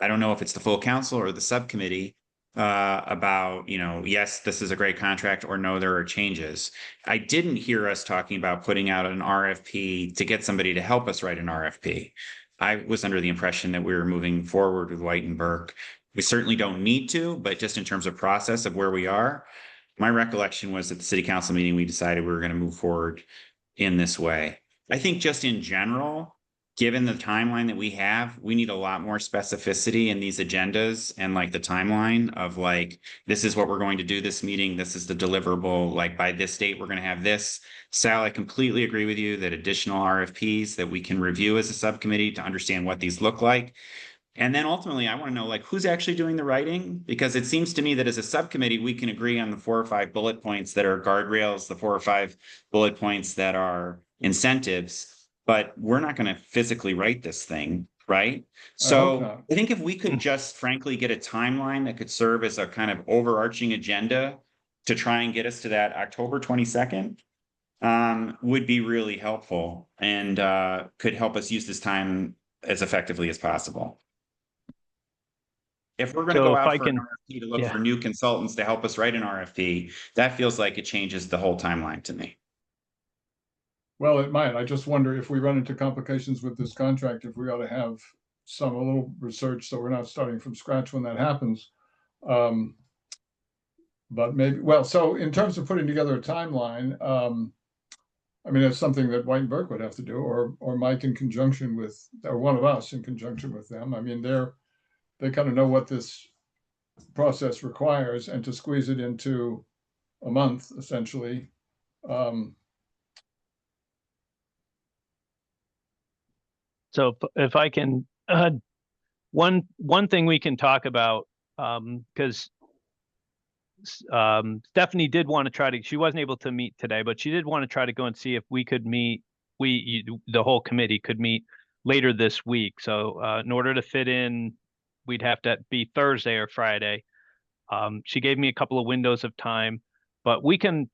I don't know if it's the full council or the subcommittee, about, you know, yes, this is a great contract, or no, there are changes. I didn't hear us talking about putting out an RFP to get somebody to help us write an RFP. I was under the impression that we were moving forward with White and Burke. We certainly don't need to, but just in terms of process of where we are, my recollection was at the city council meeting, we decided we were going to move forward in this way. I think just in general, given the timeline that we have, we need a lot more specificity in these agendas and like the timeline of like, this is what we're going to do this meeting. This is the deliverable, like by this date, we're going to have this. Sal, I completely agree with you that additional RFPs that we can review as a subcommittee to understand what these look like. And then ultimately, I want to know like who's actually doing the writing, because it seems to me that as a subcommittee, we can agree on the 4 or 5 bullet points that are guardrails, the 4 or 5 bullet points that are incentives, but we're not going to physically write this thing, right? So I think if we could just frankly get a timeline that could serve as a kind of overarching agenda to try and get us to that October 22nd, would be really helpful and could help us use this time as effectively as possible. If we're going to go out for an RFP to look for new consultants to help us write an RFP, that feels like it changes the whole timeline to me. Well, it might. I just wonder if we run into complications with this contract, if we ought to have a little research so we're not starting from scratch when that happens. But maybe, well, so in terms of putting together a timeline, I mean, it's something that White and Burke would have to do, or Mike in conjunction with, or one of us in conjunction with them. I mean, they kind of know what this process requires, and to squeeze it into a month, essentially. So if I can, one thing we can talk about, because Stephanie did want to try to, she wasn't able to meet today, but she did want to try to go and see if we could meet, the whole committee could meet later this week. So in order to fit in, we'd have to be Thursday or Friday. She gave me a couple of windows of time, but we can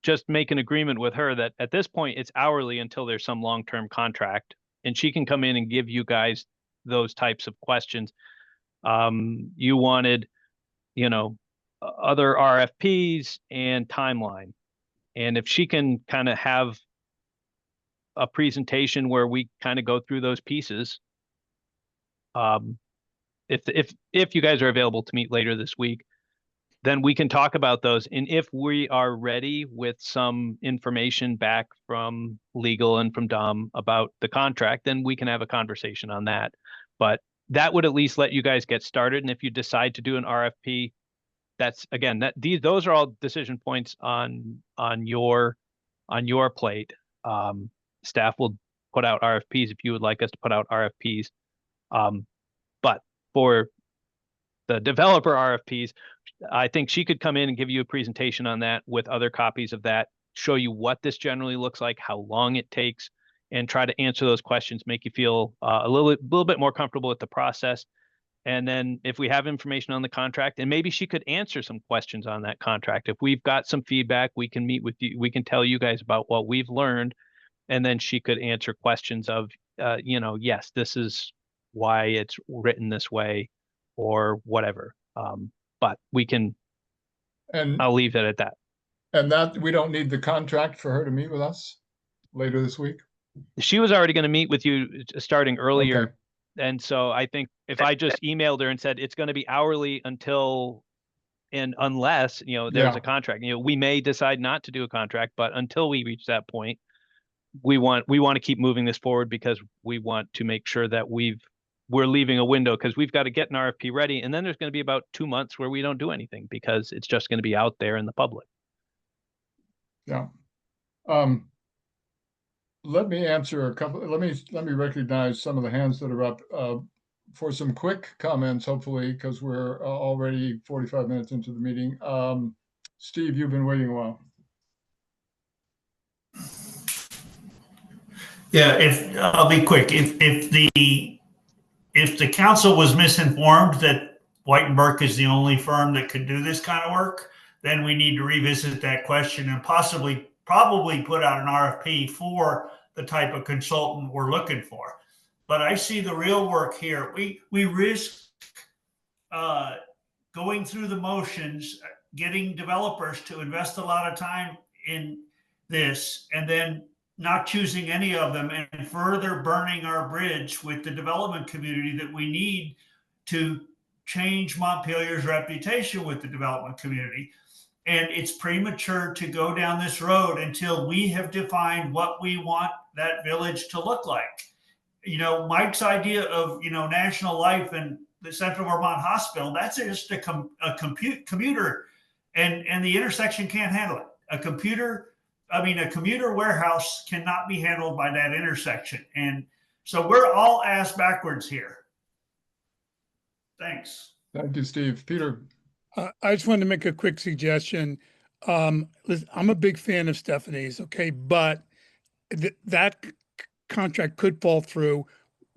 just make an agreement with her that at this point it's hourly until there's some long-term contract, and she can come in and give you guys those types of questions. You wanted, you know, other RFPs and timeline. And if she can kind of have a presentation where we kind of go through those pieces, if you guys are available to meet later this week, then we can talk about those. And if we are ready with some information back from legal and from Dom about the contract, then we can have a conversation on that. But that would at least let you guys get started. And if you decide to do an RFP, that's again, those are all decision points on your plate. Staff will put out RFPs if you would like us to put out RFPs. But for the developer RFPs, I think she could come in and give you a presentation on that with other copies of that, show you what this generally looks like, how long it takes, and try to answer those questions, make you feel a little bit more comfortable with the process. And then if we have information on the contract, and maybe she could answer some questions on that contract. If we've got some feedback, we can meet with you. We can tell you guys about what we've learned. And then she could answer questions of, you know, yes, this is why it's written this way or whatever. But we can, and I'll leave it at that. And that we don't need the contract for her to meet with us later this week? she was already going to meet with you starting earlier. Okay. And so I think if I just emailed her and said it's going to be hourly unless, there's Yeah. a contract, we may decide not to do a contract, but until we reach that point, we want to keep moving this forward because we want to make sure that we're leaving a window, because we've got to get an RFP ready. And then there's going to be about 2 months where we don't do anything because it's just going to be out there in the public. Yeah. Let me answer a couple. Let me recognize some of the hands that are up for some quick comments, hopefully, because we're already 45 minutes into the meeting. Steve, you've been waiting a while. Yeah, I'll be quick. If the council was misinformed that White and Burke is the only firm that could do this kind of work, then we need to revisit that question and probably put out an RFP for the type of consultant we're looking for. But I see the real work here. We risk going through the motions, getting developers to invest a lot of time in this, and then not choosing any of them, and further burning our bridge with the development community that we need to change Montpelier's reputation with the development community. And it's premature to go down this road until we have defined what we want that village to look like. Mike's idea of, National Life and the Central Vermont Hospital, that's just a commuter, and the intersection can't handle it. A commuter warehouse cannot be handled by that intersection. And so we're all ass backwards here. Thanks. Thank you, Steve. Peter. I just wanted to make a quick suggestion. Listen, I'm a big fan of Stephanie's, okay, but that contract could fall through.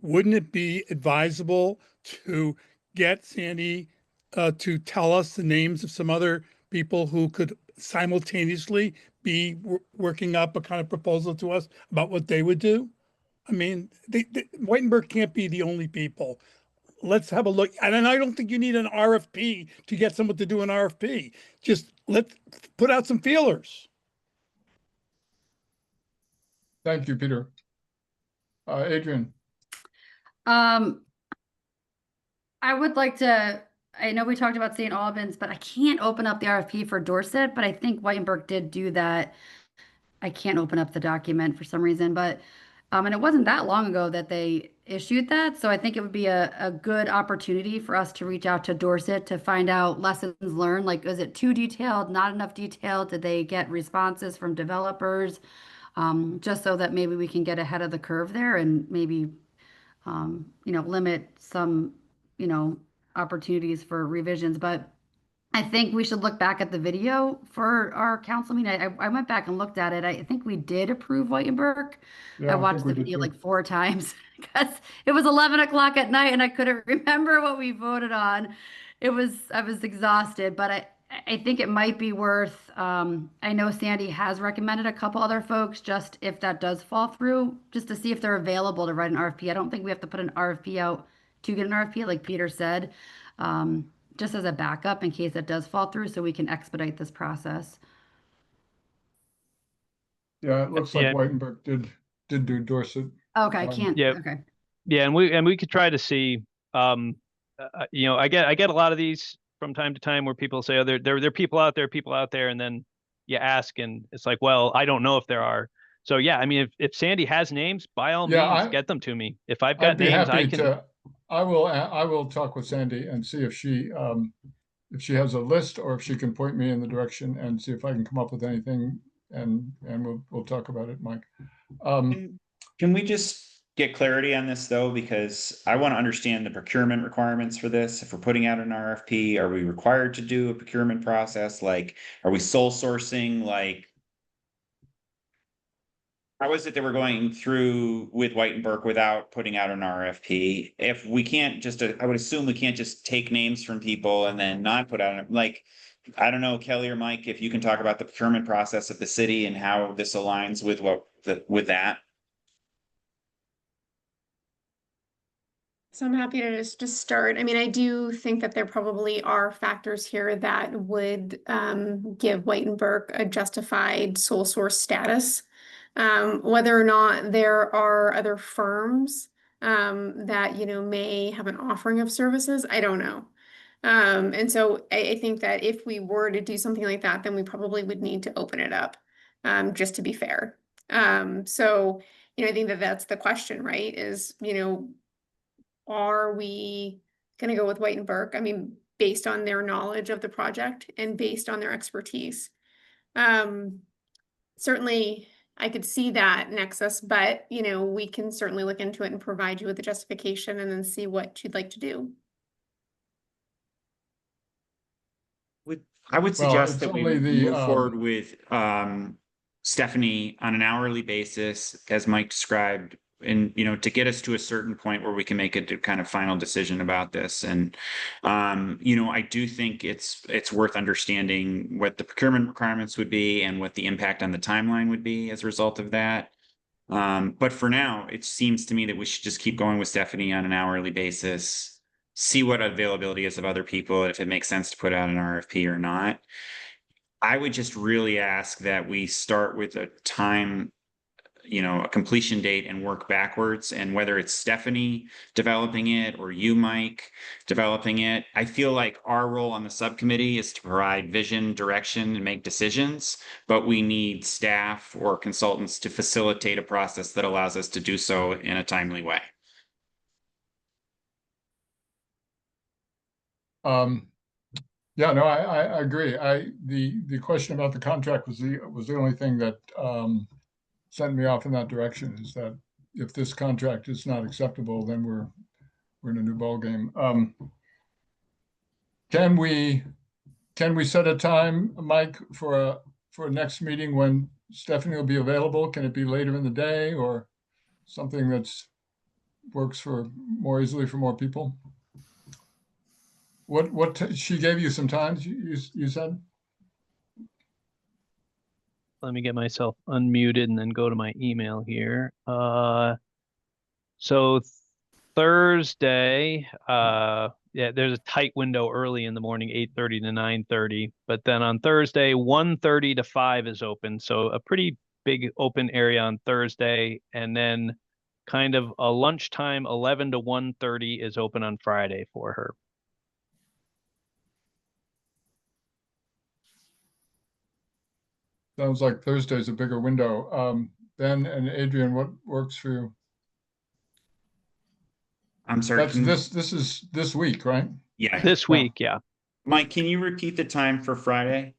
Wouldn't it be advisable to get Sandy to tell us the names of some other people who could simultaneously be working up a kind of proposal to us about what they would do? I mean, White and Burke can't be the only people. Let's have a look. And I don't think you need an RFP to get someone to do an RFP. Just let's put out some feelers. Thank you, Peter. Adrian. I would like to, I know we talked about St. Albans, but I can't open up the RFP for Dorset, but I think White and Burke did do that. I can't open up the document for some reason, but and it wasn't that long ago that they issued that. So I think it would be a good opportunity for us to reach out to Dorset to find out lessons learned. Like, is it too detailed, not enough detailed? Did they get responses from developers? Just so that maybe we can get ahead of the curve there and maybe, limit some, opportunities for revisions. But I think we should look back at the video for our council meeting. I went back and looked at it. I think we did approve White and Burke. Yeah, I watched the video like 4 times because it was 11 o'clock at night and I couldn't remember what we voted on. I was exhausted, but I think it might be worth, I know Sandy has recommended a couple other folks, just if that does fall through, just to see if they're available to write an RFP. I don't think we have to put an RFP out to get an RFP, like Peter said. Just as a backup in case it does fall through, so we can expedite this process. Yeah, it looks like White and Burke did do Dorset. Okay, I can't. Yeah. Okay. Yeah, and we could try to see. I get a lot of these from time to time where people say, "Oh, there are people out there," and then you ask, and it's like, "Well, I don't know if there are." So yeah, I mean, if Sandy has names, by all means, get them to me. If I've got names, I can. I will talk with Sandy and see if she has a list or if she can point me in the direction and see if I can come up with anything, and we'll talk about it, Mike. Can we just get clarity on this though? Because I want to understand the procurement requirements for this. If we're putting out an RFP, are we required to do a procurement process? Like, are we sole sourcing? Like, how is it that we're going through with White and Burke without putting out an RFP? If we can't just, I would assume we can't just take names from people and then not put out, like, I don't know, Kelly or Mike, if you can talk about the procurement process of the city and how this aligns with with that. So I'm happy to just start. I mean, I do think that there probably are factors here that would give White and Burke a justified sole source status. Whether or not there are other firms that, you know, may have an offering of services, I don't know. And so I think that if we were to do something like that, then we probably would need to open it up, just to be fair. So, you know, I think that that's the question, right? Is, you know, are we going to go with White and Burke? I mean, based on their knowledge of the project and based on their expertise. Certainly I could see that nexus, but, you know, we can certainly look into it and provide you with the justification and then see what you'd like to do. I would Well, suggest it's that we only the, move forward with Stephanie on an hourly basis, as Mike described, and you know, to get us to a certain point where we can make a kind of final decision about this. And you know, I do think it's worth understanding what the procurement requirements would be and what the impact on the timeline would be as a result of that. But for now, it seems to me that we should just keep going with Stephanie on an hourly basis, see what availability is of other people, if it makes sense to put out an RFP or not. I would just really ask that we start with a time, you know, a completion date and work backwards. And whether it's Stephanie developing it or you, Mike, developing it, I feel like our role on the subcommittee is to provide vision, direction, and make decisions, but we need staff or consultants to facilitate a process that allows us to do so in a timely way. Yeah, no, I agree. The question about the contract was the only thing that sent me off in that direction, is that if this contract is not acceptable, then we're in a new ballgame. Can we set a time, Mike, for a next meeting when Stephanie will be available? Can it be later in the day or something that's works for more easily for more people? She gave you some times, you said? Let me get myself unmuted and then go to my email here. So Thursday, yeah, there's a tight window early in the morning, 8:30 to 9:30. But then on Thursday, 1:30 to 5 is open. So a pretty big open area on Thursday. And then kind of a lunchtime, 11 to 1:30 is open on Friday for her. Sounds like Thursday's a bigger window. Ben and Adrian, what works for you? I'm sorry. That's this is this week, right? Yeah. This week, yeah. Mike, can you repeat the time for Friday?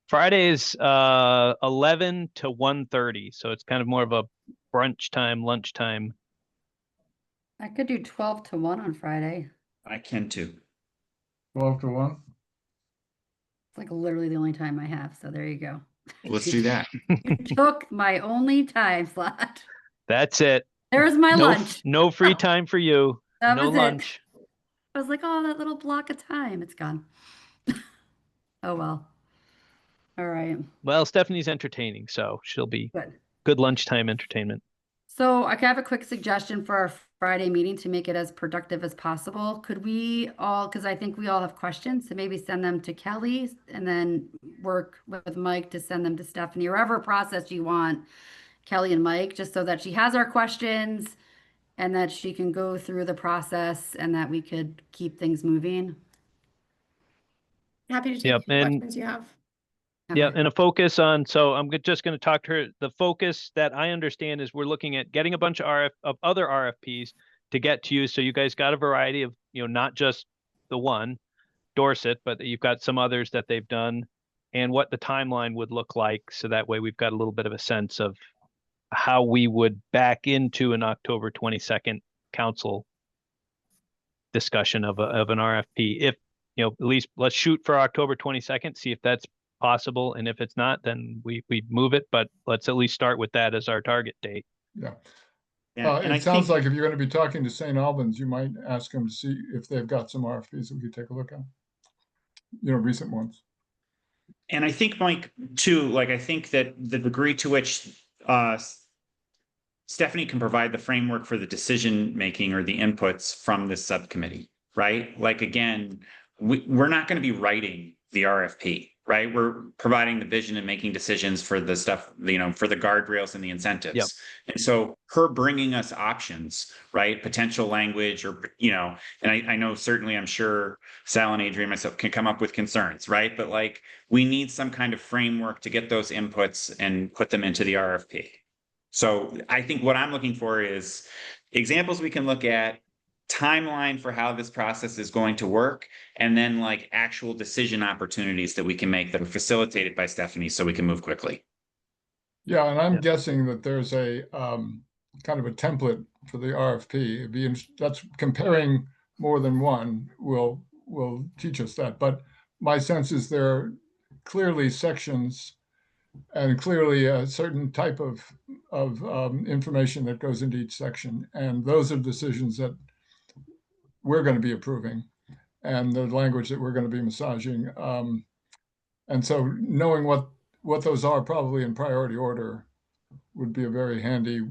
Friday is 11 to 1:30. So it's kind of more of a brunch time, lunchtime. I could do 12 to 1 on Friday. I can too. 12 to 1. It's like literally the only time I have. So there you go. Let's do that. You took my only time slot. That's it. There's my lunch. No free time for you. That No was it. lunch. I was like, oh, that little block of time, it's gone. Oh, well. All right. Well, Stephanie's entertaining, so she'll be good lunchtime entertainment. So I have a quick suggestion for our Friday meeting to make it as productive as possible. Could we all, because I think we all have questions, so maybe send them to Kelly and then work with Mike to send them to Stephanie, or whatever process you want, Kelly and Mike, just so that she has our questions and that she can go through the process and that we could keep things moving. Happy to take Yep, any and- questions you have. Yeah, Okay. and a focus on, so I'm just going to talk to her. The focus that I understand is we're looking at getting a bunch of other RFPs to get to you. So you guys got a variety of, you know, not just the one, Dorset, but you've got some others that they've done, and what the timeline would look like. So that way we've got a little bit of a sense of how we would back into an October 22nd council discussion of an RFP. If, you know, at least let's shoot for October 22nd, see if that's possible. And if it's not, then we move it, but let's at least start with that as our target date. Yeah. Yeah, and I It sounds think, like if you're going to be talking to St. Albans, you might ask them to see if they've got some RFPs that we could take a look at. You know, recent ones. and I think, Mike, too, like, I think that the degree to which Stephanie can provide the framework for the decision-making or the inputs from this subcommittee, right? Like, again, we're not going to be writing the RFP, right? We're providing the vision and making decisions for the stuff, you know, for the guardrails and the incentives. Yep. And so her bringing us options, right? Potential language or, you know, and I know certainly I'm sure Sal and Adrian, myself can come up with concerns, right? But like, we need some kind of framework to get those inputs and put them into the RFP. So I think what I'm looking for is examples we can look at, timeline for how this process is going to work, and then like actual decision opportunities that we can make that are facilitated by Stephanie so we can move quickly. Yeah, and I'm Yeah. guessing that there's a kind of a template for the RFP. That's comparing more than one will teach us that. But my sense is there are clearly sections and clearly a certain type of information that goes into each section, and those are decisions that we're going to be approving, and the language that we're going to be massaging. And so knowing what those are, probably in priority order, would be a very handy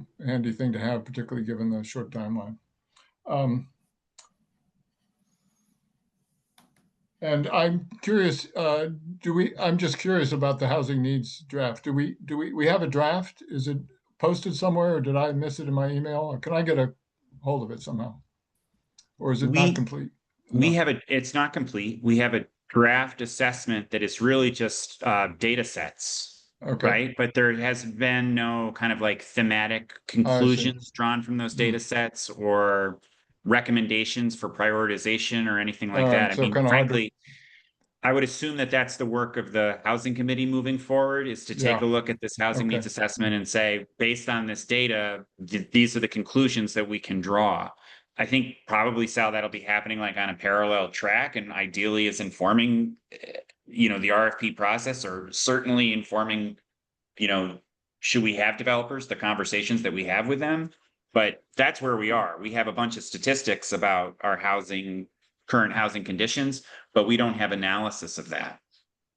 thing to have, particularly given the short timeline. And I'm curious, I'm just curious about the housing needs draft. Do we have a draft? Is it posted somewhere, or did I miss it in my email? Or can I get a hold of it somehow? Or is it not complete? It's not complete. We have a draft assessment that is really just data sets, Okay. right? But there has been no kind of like thematic conclusions drawn from those data sets or recommendations for prioritization or anything like that. So I mean, kind of frankly, I would assume that that's the work of the housing committee moving forward, is to take a look at this housing needs assessment and say, based on this data, these are the conclusions that we can draw. I think probably, Sal, that'll be happening like on a parallel track, and ideally is informing, you know, the RFP process, or certainly informing, you know, should we have developers, the conversations that we have with them. But that's where we are. We have a bunch of statistics about our current housing conditions, but we don't have analysis of that.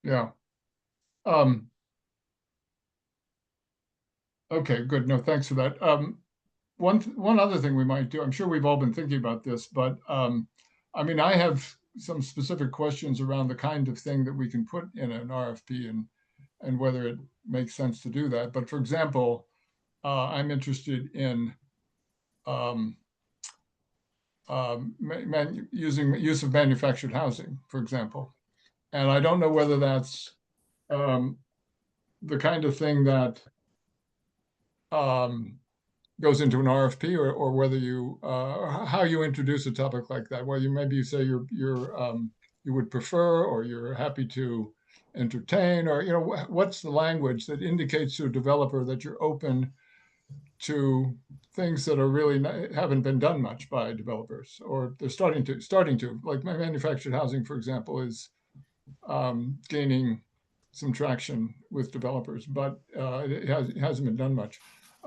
Yeah. Okay, good. No, thanks for that. One other thing we might do, I'm sure we've all been thinking about this, but I mean, I have some specific questions around the kind of thing that we can put in an RFP and whether it makes sense to do that. But for example, I'm interested in use of manufactured housing, for example. And I don't know whether that's the kind of thing that goes into an RFP, or whether you how you introduce a topic like that. Well, maybe you say you would prefer, or you're happy to entertain, or you know, what's the language that indicates to a developer that you're open to things that are really haven't been done much by developers, or they're starting to, like my manufactured housing, for example, is gaining some traction with developers, but it hasn't been done much.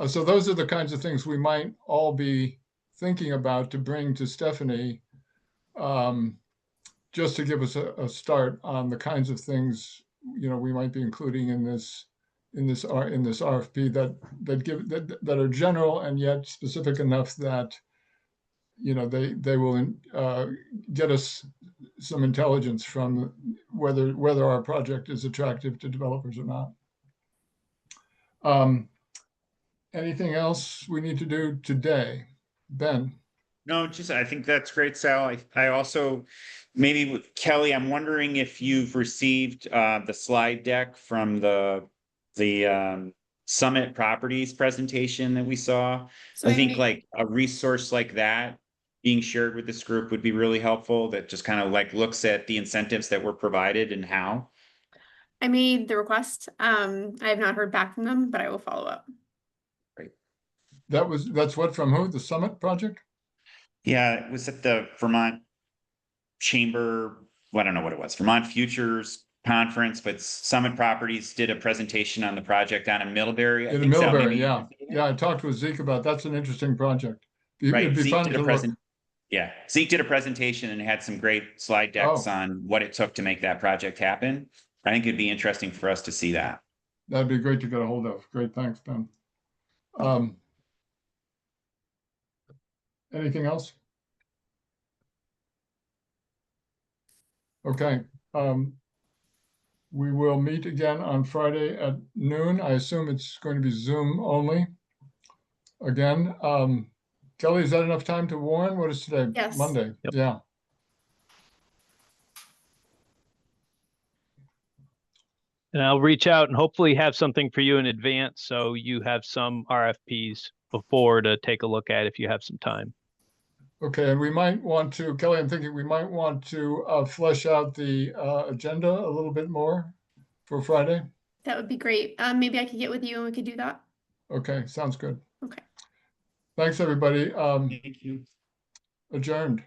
So those are the kinds of things we might all be thinking about to bring to Stephanie, just to give us a start on the kinds of things, you know, we might be including in this RFP that are general and yet specific enough that, you know, they will get us some intelligence from whether our project is attractive to developers or not. Anything else we need to do today, Ben? No, I think that's great, Sal. I also, maybe with Kelly, I'm wondering if you've received the slide deck from the Summit Properties presentation that we saw. So I think like a resource like that being shared with this group would be really helpful, that just kind of like looks at the incentives that were provided and how. I made the request. I have not heard back from them, but I will follow up. That's what, from who? The Summit Project? Yeah, it was at the Vermont Chamber, well, I don't know what it was, Vermont Futures Conference, but Summit Properties did a presentation on the project down in Middlebury. In Middlebury, yeah. Yeah, I talked with Zeke about that's an interesting project. It'd be fun to look. Yeah, Zeke did a presentation and had some great slide decks on what it took to make that project happen. I think it'd be interesting for us to see that. That'd be great to get a hold of. Great, thanks, Ben. Anything else? Okay. We will meet again on Friday at noon. I assume it's going to be Zoom only. Again, Kelly, is that enough time to warn? What is today? Yes. Monday. Yep. Yeah. And I'll reach out and hopefully have something for you in advance, so you have some RFPs before to take a look at if you have some time. Okay, and we might want to, Kelly, I'm thinking we might want to flesh out the agenda a little bit more for Friday. That would be great. Maybe I could get with you and we could do that. Okay, sounds good. Okay. Thanks, everybody. Thank you. Adjourned.